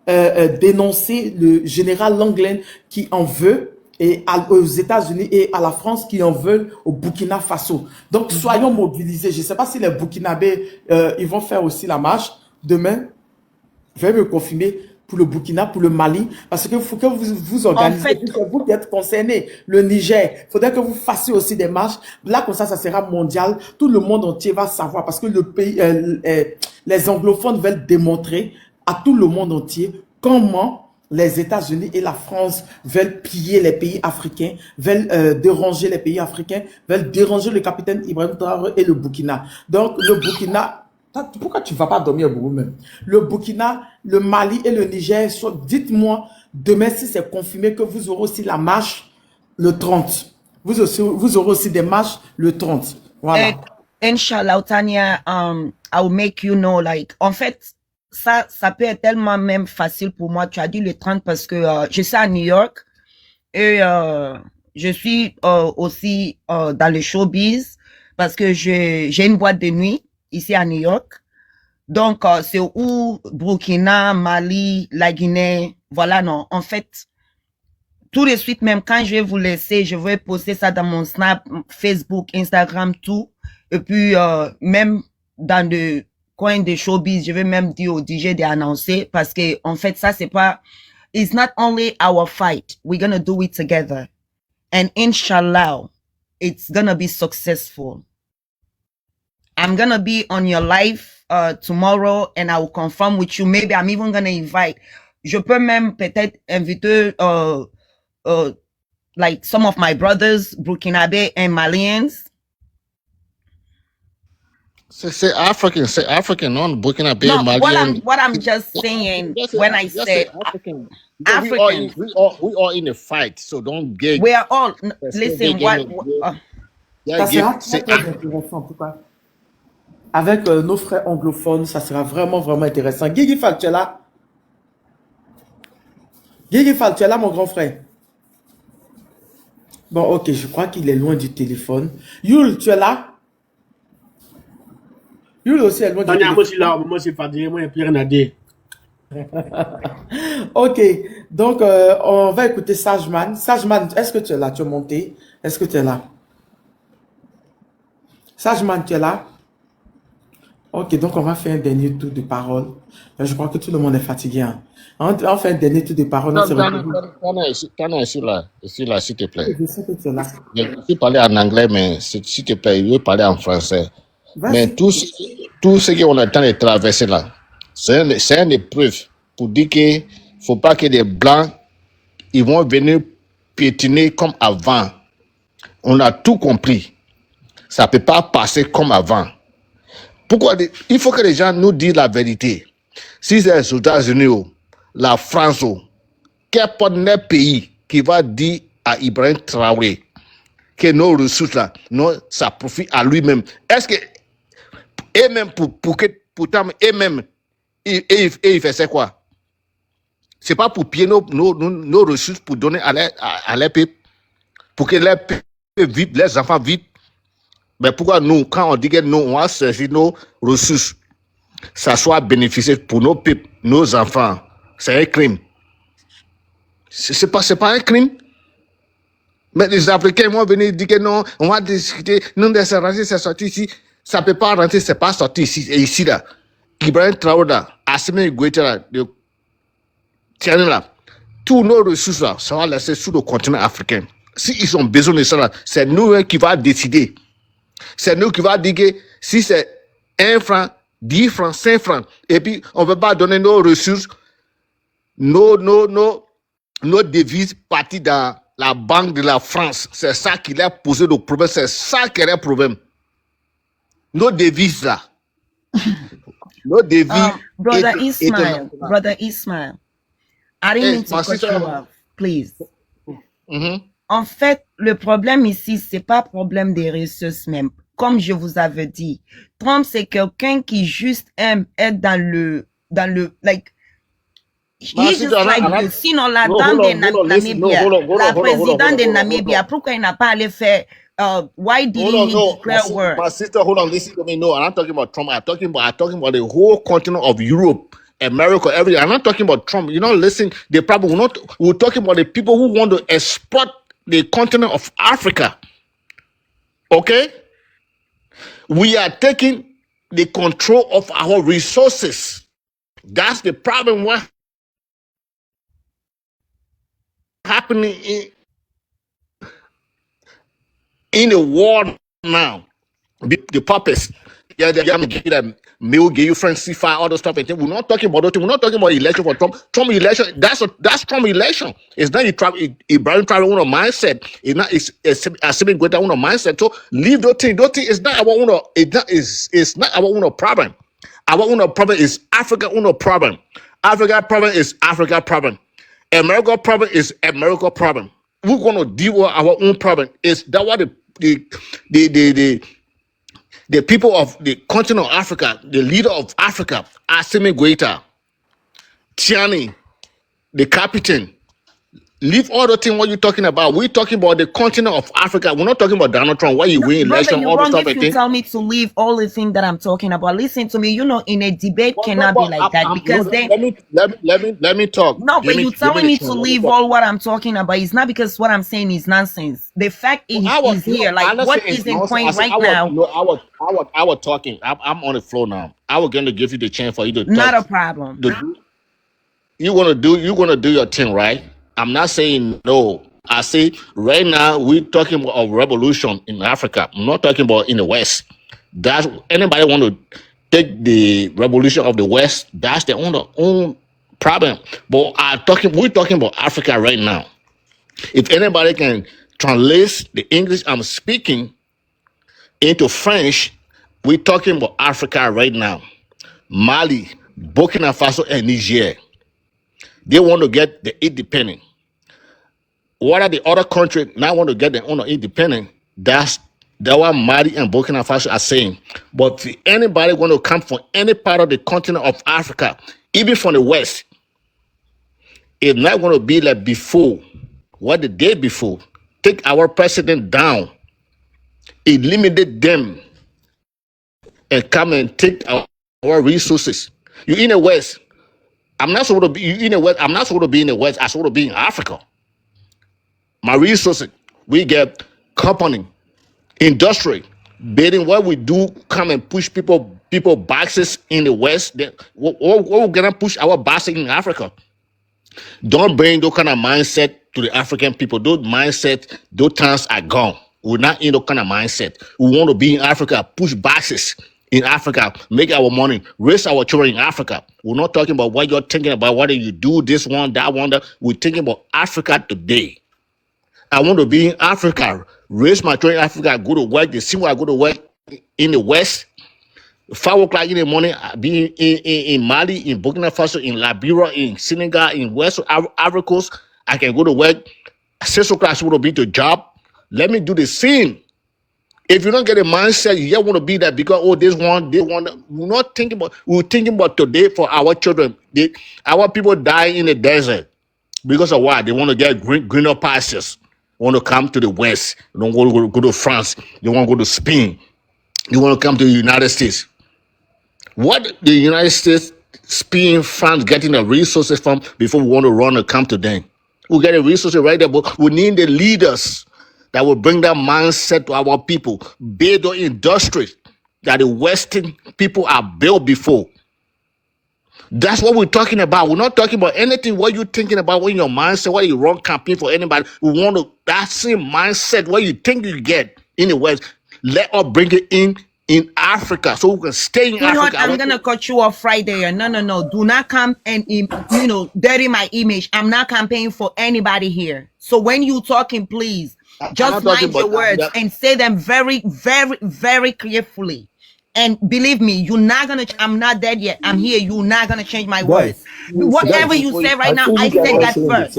dénoncer le général Langlen qui en veut et aux États-Unis et à la France qui en veulent au Burkina Faso. Donc soyons mobilisés. Je ne sais pas si les Burkinabés ils vont faire aussi la marche demain. Je vais me confirmer. pour le Burkina, pour le Mali, parce que faut que vous organisez, En fait, vous qui êtes concernés, le Niger, il faudrait que vous fassiez aussi des marches. Là, comme ça sera mondial. Tout le monde entier va savoir, parce que le pays, les anglophones veulent démontrer à tout le monde entier comment les États-Unis et la France veulent piller les pays africains, veulent déranger les pays africains, veulent déranger le capitaine Ibrahim Traoré et le Burkina. Donc, le Burkina, pourquoi tu ne vas pas dormir beaucoup même? Le Burkina, le Mali et le Niger, dites-moi demain si c'est confirmé que vous aurez aussi la marche le 30. Vous aurez aussi des marches le 30. Voilà. Inch'Allah, Tania, I'll make you know, like, en fait, ça peut être tellement même facile pour moi. Tu as dit le 30 parce que je suis à New York et je suis aussi dans le showbiz parce que j'ai une boîte de nuit ici à New York. Donc, c'est où Burkina, Mali, la Guinée, voilà, non. En fait, tout de suite, même quand je vais vous laisser, je vais poster ça dans mon Snap, Facebook, Instagram, tout. Et puis, même dans le coin de showbiz, je vais même dire au DJ d'annoncer parce que, en fait, ça, c'est pas, it's not only our fight. We're gonna do it together. And inshallah, it's gonna be successful. I'm gonna be on your live tomorrow and I will confirm with you. Maybe I'm even gonna invite. Je peux même peut-être inviter like some of my brothers, Burkinabé and Malians. Say African, non Burkinabé, no, Malian. What I'm just saying when I said African. African. We all in a fight, so don't get. We are all, listen, ça sera très intéressant. Pourquoi? Avec nos frères anglophones, ça sera vraiment, vraiment intéressant. Guigui Fall, tu es là? Guigui Fall, tu es là, mon grand frère? Bon, ok, je crois qu'il est loin du téléphone. Yul, tu es là? Yul aussi est loin du téléphone. Moi, je suis là, moi, je suis pas dire, moi, il n'y a plus rien à dire. Ok, donc on va écouter Sageman. Sageman, est-ce que tu es là? Tu es monté? Est-ce que tu es là? Sageman, tu es là? Ok, donc on va faire un dernier tour de parole. Je crois que tout le monde est fatigué. Hein. On fait un dernier tour de parole. Tana, je suis là, s'il te plaît. Je sais que tu es là. Je peux parler en anglais, mais s'il te plaît, je veux parler en français. Mais tout ce qu'on est en train de traverser là, c'est une épreuve pour dire qu'il ne faut pas que les Blancs ils vont venir piétiner comme avant. On a tout compris. Ça ne peut pas passer comme avant. Pourquoi? Il faut que les gens nous disent la vérité. Si c'est les États-Unis, la France, quel pays qui va dire à Ibrahim Traoré que nos ressources là, non, ça profite à lui-même. Est-ce que, et même pourtant, et même, il fait quoi? C'est pas pour piller nos ressources pour donner à les peuples, pour que les peuples vivent, les enfants vivent. Mais pourquoi nous, quand on dit que nous, on va chercher nos ressources, ça soit bénéficieux pour nos peuples, nos enfants, c'est un crime. C'est pas un crime. Mais les Africains vont venir dire que non, on va discuter, non, de se rentrer, c'est sorti ici. Ça ne peut pas rentrer, c'est pas sorti ici, et ici là. Ibrahim Traoré, Assimi Goïta, de Tiani là, tous nos ressources là, ça va laisser sur le continent africain. S'ils ont besoin de ça là, c'est nous qui va décider. C'est nous qui va dire que si c'est 1 franc, 10 francs, 5 francs, et puis on ne peut pas donner nos ressources, nos devises parties dans la banque de la France. C'est ça qui a posé le problème, c'est ça qui est le problème. Nos devises là. Nos devises. Brother Ismail, I didn't mean to cut you off, please. En fait, le problème ici, c'est pas problème des ressources même. Comme je vous avais dit, Trump, c'est quelqu'un qui juste aime être dans le, like, he's just like you. Sinon, la dame de Namibia, la présidente de Namibia, pourquoi il n'a pas allé faire, why did he declare war? My sister, hold on, listen to me. No, I'm not talking about Trump. I'm talking about the whole continent of Europe, America, everything. I'm not talking about Trump. You know, listen, the problem, we're talking about the people who want to exploit the continent of Africa. Okay? We are taking the control of our resources. That's the problem. happening in the world now. The purpose. Yeah, they're gonna give you that meal, give you friends, C5, all those stuff. And we're not talking about those things. We're not talking about election for Trump. Trump election, that's Trump election. It's not Ibrahim Traore on a mindset. It's not assuming greater on a mindset. So leave those things. Those things is not our own. It's not our own problem. Our own problem is Africa own problem. Africa problem is Africa problem. America problem is America problem. We're gonna deal with our own problem. Is that what the people of the continent of Africa, the leader of Africa, Assimi Goïta, Tiani, the captain, leave all the things what you're talking about. We're talking about the continent of Africa. We're not talking about Donald Trump. Why you win election, all the stuff. If you tell me to leave all the things that I'm talking about, listen to me. You know, in a debate cannot be like that because then let me talk. No, but you telling me to leave all what I'm talking about. It's not because what I'm saying is nonsense. The fact is here, like what is in point right now. No, I was talking. I'm on the floor now. I was going to give you the chance for you to talk. Not a problem. You're gonna do your thing, right? I'm not saying no. I say right now we're talking about a revolution in Africa. I'm not talking about in the West. That's anybody want to take the revolution of the West. That's their own problem. But we're talking about Africa right now. If anybody can translate the English I'm speaking into French, we're talking about Africa right now. Mali, Burkina Faso, and Niger. They want to get the independent. What are the other countries now want to get their own independent? That's what Mali and Burkina Faso are saying. But if anybody want to come from any part of the continent of Africa, even from the West, it's not going to be like before. What the day before? Take our president down, eliminate them, and come and take our resources. You in the West. I'm not supposed to be in the West. I'm not supposed to be in the West. I'm supposed to be in Africa. My resources, we get company, industry, bidding. What we do, come and push people boxes in the West. We're gonna push our boxes in Africa. Don't bring those kind of mindset to the African people. Those mindset, those times are gone. We're not in those kind of mindset. We want to be in Africa, push boxes in Africa, make our money, raise our children in Africa. We're not talking about what you're thinking about, what do you do, this one, that one. We're thinking about Africa today. I want to be in Africa, raise my children in Africa, go to work. The same way I go to work in the West. 5 o'clock in the morning, I be in Mali, in Burkina Faso, in Liberia, in Senegal, in West Africa Coast. I can go to work. 6 o'clock, I want to be to job. Let me do the same. If you don't get a mindset, you just want to be that because this one, we're not thinking about. We're thinking about today for our children. Our people die in the desert because of what? They want to get greener pastures. Want to come to the West. They don't want to go to France. They want to go to Spain. They want to come to the United States. What the United States, Spain, France getting the resources from before we want to run and come to them? We get the resources right there, but we need the leaders that will bring that mindset to our people. Build the industries that the Western people are built before. That's what we're talking about. We're not talking about anything what you're thinking about in your mindset, what you run campaign for anybody. We want to that same mindset, what you think you get in the West. Let us bring it in Africa so we can stay in Africa. I'm gonna cut you off right there. No. Do not come and dirty my image. I'm not campaigning for anybody here. So when you talking, please just mind your words and say them very, very, very carefully. And believe me, you're not gonna. I'm not dead yet. I'm here. You're not gonna change my words. Whatever you say right now, I said that first.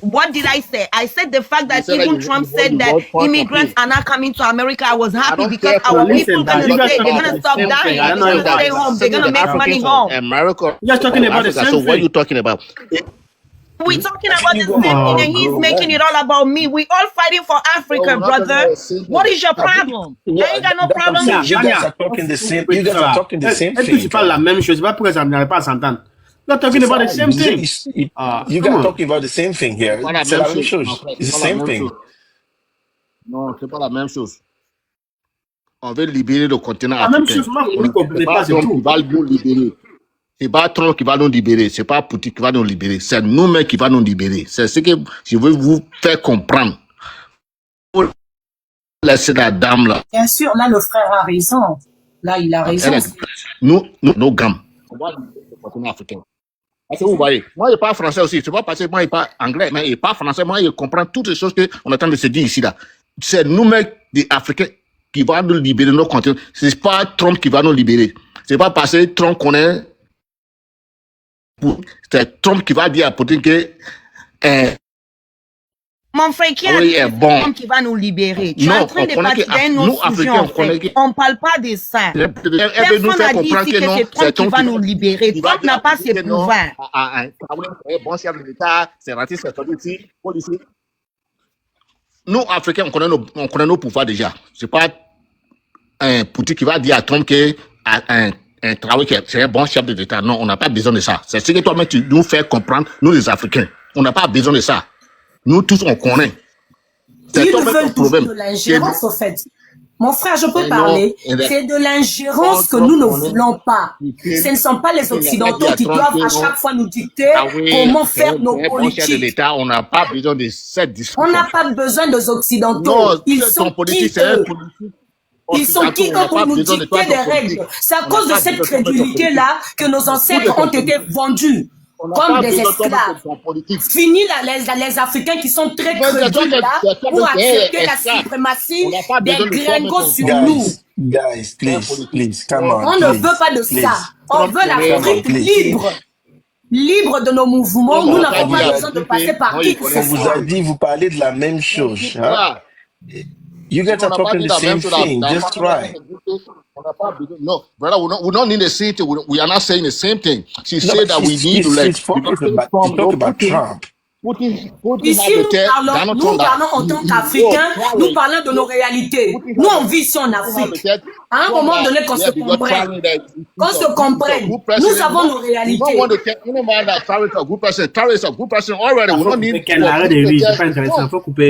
What did I say? I said the fact that even Trump said that immigrants are not coming to America. I was happy because our people gonna stay. They're gonna stop dying. They're gonna stay home. They're gonna make money home. America. You're talking about the same So thing. what are you talking about? We're talking about the same thing, and he's making it all about me. We all fighting for Africa, brother. What is your problem? I ain't got no problem with you. You guys are talking the same thing. Est-ce que tu parles la même chose? C'est pas pourquoi ça n'arrive pas à s'entendre. You're talking about the same thing. You guys are talking about the same thing here. C'est la même chose. It's the same thing. Non, c'est pas la même chose. On veut libérer le continent La même africain. chose, moi, vous ne comprenez pas, c'est tout. Ils veulent nous libérer. c'est pas Trump qui va nous libérer, c'est pas Poutine qui va nous libérer, c'est nous-mêmes qui va nous libérer. C'est ce que je veux vous faire comprendre. Laissez la dame là. Bien sûr, là, le frère a raison. Là, il a raison. Nos gammes. On va le continent africain. Parce que vous voyez, moi, je parle français aussi. C'est pas parce que moi, je parle anglais, mais je parle français. Moi, je comprends toutes les choses qu'on est en train de se dire ici, là. C'est nous-mêmes, des Africains, qui vont nous libérer de nos continents. C'est pas Trump qui va nous libérer. C'est pas parce que Trump connaît. C'est Trump qui va dire à Poutine que. Mon frère, qui a dit Trump qui va nous libérer? Tu es en train de partir d'un autre sujet, en fait. On ne parle pas de ça. Personne n'a dit ici que c'est Trump qui va nous libérer. Trump n'a pas ses pouvoirs. Bon chef de l'État, c'est raté, c'est politique. Nous, Africains, on connaît nos pouvoirs déjà. C'est pas un Poutine qui va dire à Trump que un travail qui est un bon chef de l'État. Non, on n'a pas besoin de ça. C'est ce que toi-même tu nous fais comprendre, nous les Africains. On n'a pas besoin de ça. Nous tous, on connaît. Ils veulent toujours de l'ingérence, au fait. Mon frère, je peux parler. C'est de l'ingérence que nous ne voulons pas. Ce ne sont pas les Occidentaux qui doivent à chaque fois nous dicter comment faire nos politiques. On n'a pas besoin de cette discussion. On n'a pas besoin des Occidentaux. Ils sont qui eux? Ils sont qui eux pour nous dicter des règles? C'est à cause de cette crédulité-là que nos ancêtres ont été vendus comme des esclaves. Fini les Africains qui sont très crédules là pour accepter la suprématie des gringos sur nous. Guys, please, come on. On ne veut pas de ça. On veut l'Afrique libre. Libre de nos mouvements. Nous n'avons pas besoin de passer par qui que ce soit. On vous a dit, vous parlez de la même chose. Hein? You guys are talking the same thing. Just try. No, brother, we don't need the same thing. We are not saying the same thing. She said that we need to talk about Trump. Ici, nous parlons en tant qu'Africains, nous parlons de nos réalités. Nous, on vit ici en Afrique. À un moment donné, qu'on se comprenne. Qu'on se comprenne. Nous avons nos réalités.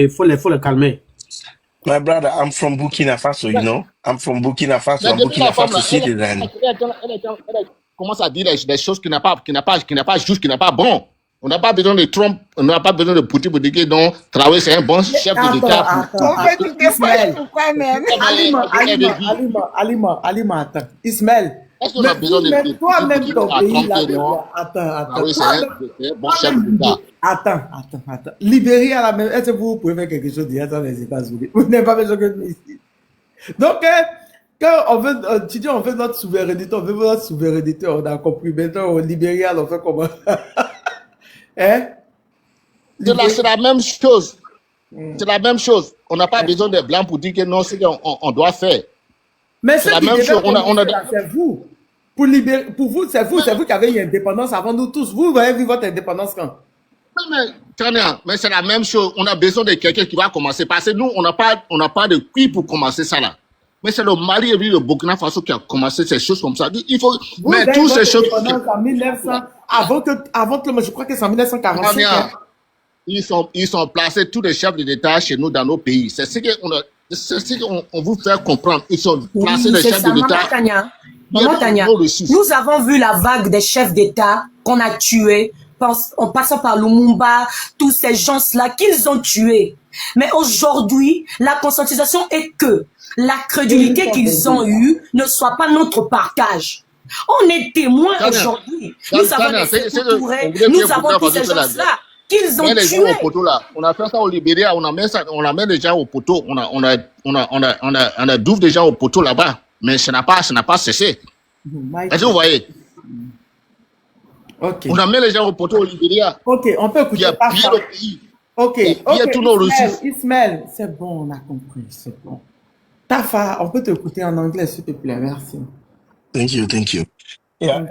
Faut le calmer. My brother, I'm from Burkina Faso, you know. I'm from Burkina Faso. I'm Burkina Faso citizen. Commence à dire des choses qui n'a pas juste, qui n'a pas bon. On n'a pas besoin de Trump, on n'a pas besoin de Poutine pour dire que non, Traoré c'est un bon chef de l'État. Alima, attends. Ismaël. Est-ce qu'on a besoin de toi-même ton pays là? Attends. Attends. Libérer à la même. Est-ce que vous pouvez faire quelque chose déjà dans les États-Unis? Vous n'avez pas besoin de nous ici. Donc, quand on veut, tu dis on veut notre souveraineté, on a compris. Maintenant, au Libéria, on fait comment? Hein? C'est la même chose. C'est la même chose. On n'a pas besoin des Blancs pour dire que non, c'est qu'on doit faire. Mais c'est la même chose. C'est vous. Pour vous, c'est vous qui avez une indépendance avant nous tous. Vous avez vu votre indépendance quand? Mais c'est la même chose. On a besoin de quelqu'un qui va commencer. Parce que nous, on n'a pas de qui pour commencer ça là. Mais c'est le Mali et le Burkina Faso qui a commencé ces choses comme ça. Il faut. Mais toutes ces choses. En 1900, avant que je crois que c'est en 1945. Ils sont placés tous les chefs d'État chez nous dans nos pays. C'est ce qu'on vous fait comprendre. Ils sont placés les chefs d'État. Maman Tania, nous avons vu la vague des chefs d'État qu'on a tués, en passant par Lumumba, tous ces gens-là qu'ils ont tués. Mais aujourd'hui, la conscientisation est que la crédulité qu'ils ont eue ne soit pas notre partage. On est témoins aujourd'hui. Nous avons des nous avons tous ces gens-là qu'ils ont tués. On a fait ça au Libéria, on amène les gens au poteau, on a douve des gens au poteau là-bas, mais ça n'a pas cessé. Est-ce que vous voyez? Okay. On amène les gens au poteau au Libéria. Ok, on peut écouter. Il y a pire le pays. Ok, tous nos ressources. Ismaël, c'est bon, on a compris, c'est bon. Tafa, on peut t'écouter en anglais, s'il te plaît, merci. Thank you. Yeah,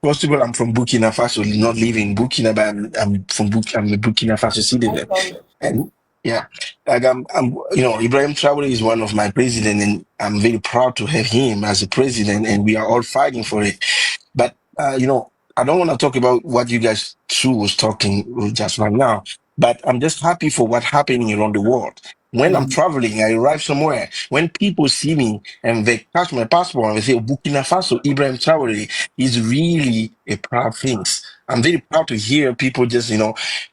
first of all, I'm from Burkina Faso, not living in Burkina, but I'm a Burkina Faso citizen. And yeah, like Ibrahim Traoré is one of my presidents, and I'm very proud to have him as a president, and we are all fighting for it. But I don't want to talk about what you guys two was talking just right now, but I'm just happy for what's happening around the world. When I'm traveling, I arrive somewhere. When people see me and they touch my passport and they say, Burkina Faso, Ibrahim Traore is really a proud thing. I'm very proud to hear people just,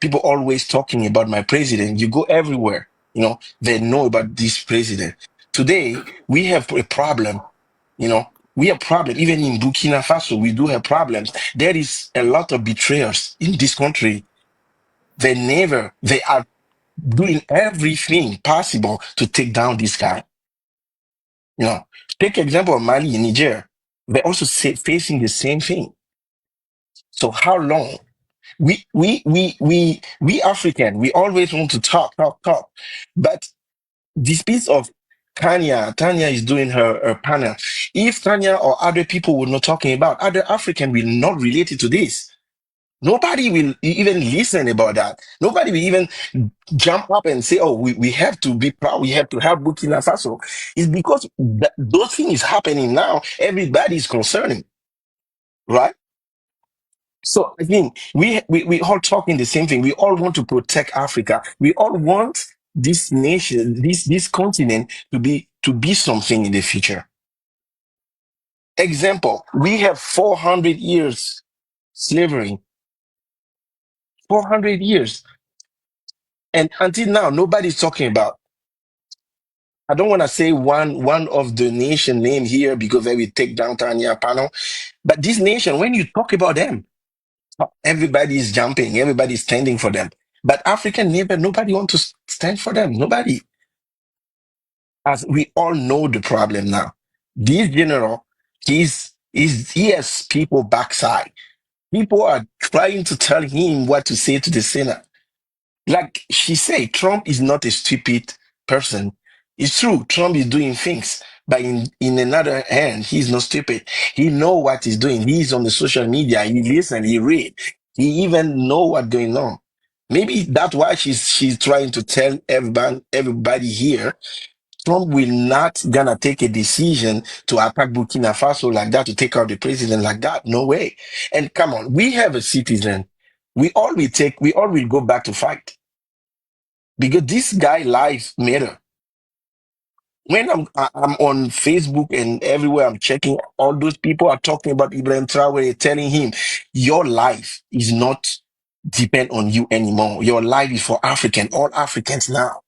people always talking about my president. You go everywhere, they know about this president. Today, we have a problem, we have problem. Even in Burkina Faso, we do have problems. There is a lot of betrayers in this country. They are doing everything possible to take down this guy. Take example of Mali and Niger. They're also facing the same thing. So how long? We African, we always want to talk. But this piece of Tanya is doing her panel. If Tanya or other people were not talking about, other African will not relate it to this. Nobody will even listen about that. Nobody will even jump up and say, oh, we have to be proud. We have to help Burkina Faso. It's because those things happening now. Everybody is concerning, right? So I think we all talking the same thing. We all want to protect Africa. We all want this nation, this continent to be something in the future. Example, we have 400 years slavery. 400 years. And until now, nobody's talking about. I don't want to say one of the nation name here because they will take down Tanya panel. But this nation, when you talk about them, everybody is jumping, everybody is standing for them. But African neighbor, nobody wants to stand for them. Nobody. As we all know the problem now. This general, he has people backside. People are trying to tell him what to say to the Senate. Like she said, Trump is not a stupid person. It's true, Trump is doing things, but in another hand, he's not stupid. He know what he's doing. He's on the social media. He listen, he read. He even know what's going on. Maybe that's why she's trying to tell everybody here, Trump will not gonna take a decision to attack Burkina Faso like that, to take out the president like that. No way. And come on, we have a citizen. We all will go back to fight. Because this guy lives matter. When I'm on Facebook and everywhere I'm checking, all those people are talking about Ibrahim Traore, telling him, your life is not depend on you anymore. Your life is for African, all Africans now.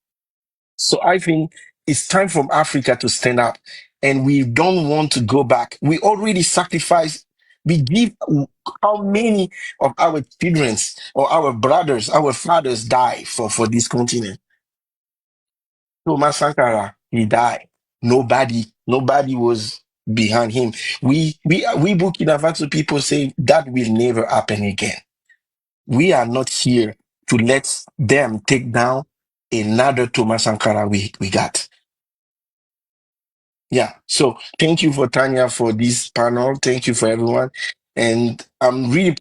So I think it's time for Africa to stand up, and we don't want to go back. We already sacrificed. We give how many of our children or our brothers, our fathers die for this continent. Thomas Sankara, he died. Nobody was behind him. We Burkina Faso people say that will never happen again. We are not here to let them take down another Thomas Sankara we got. Yeah. So thank you for Tanya for this panel. Thank you for everyone. And I'm really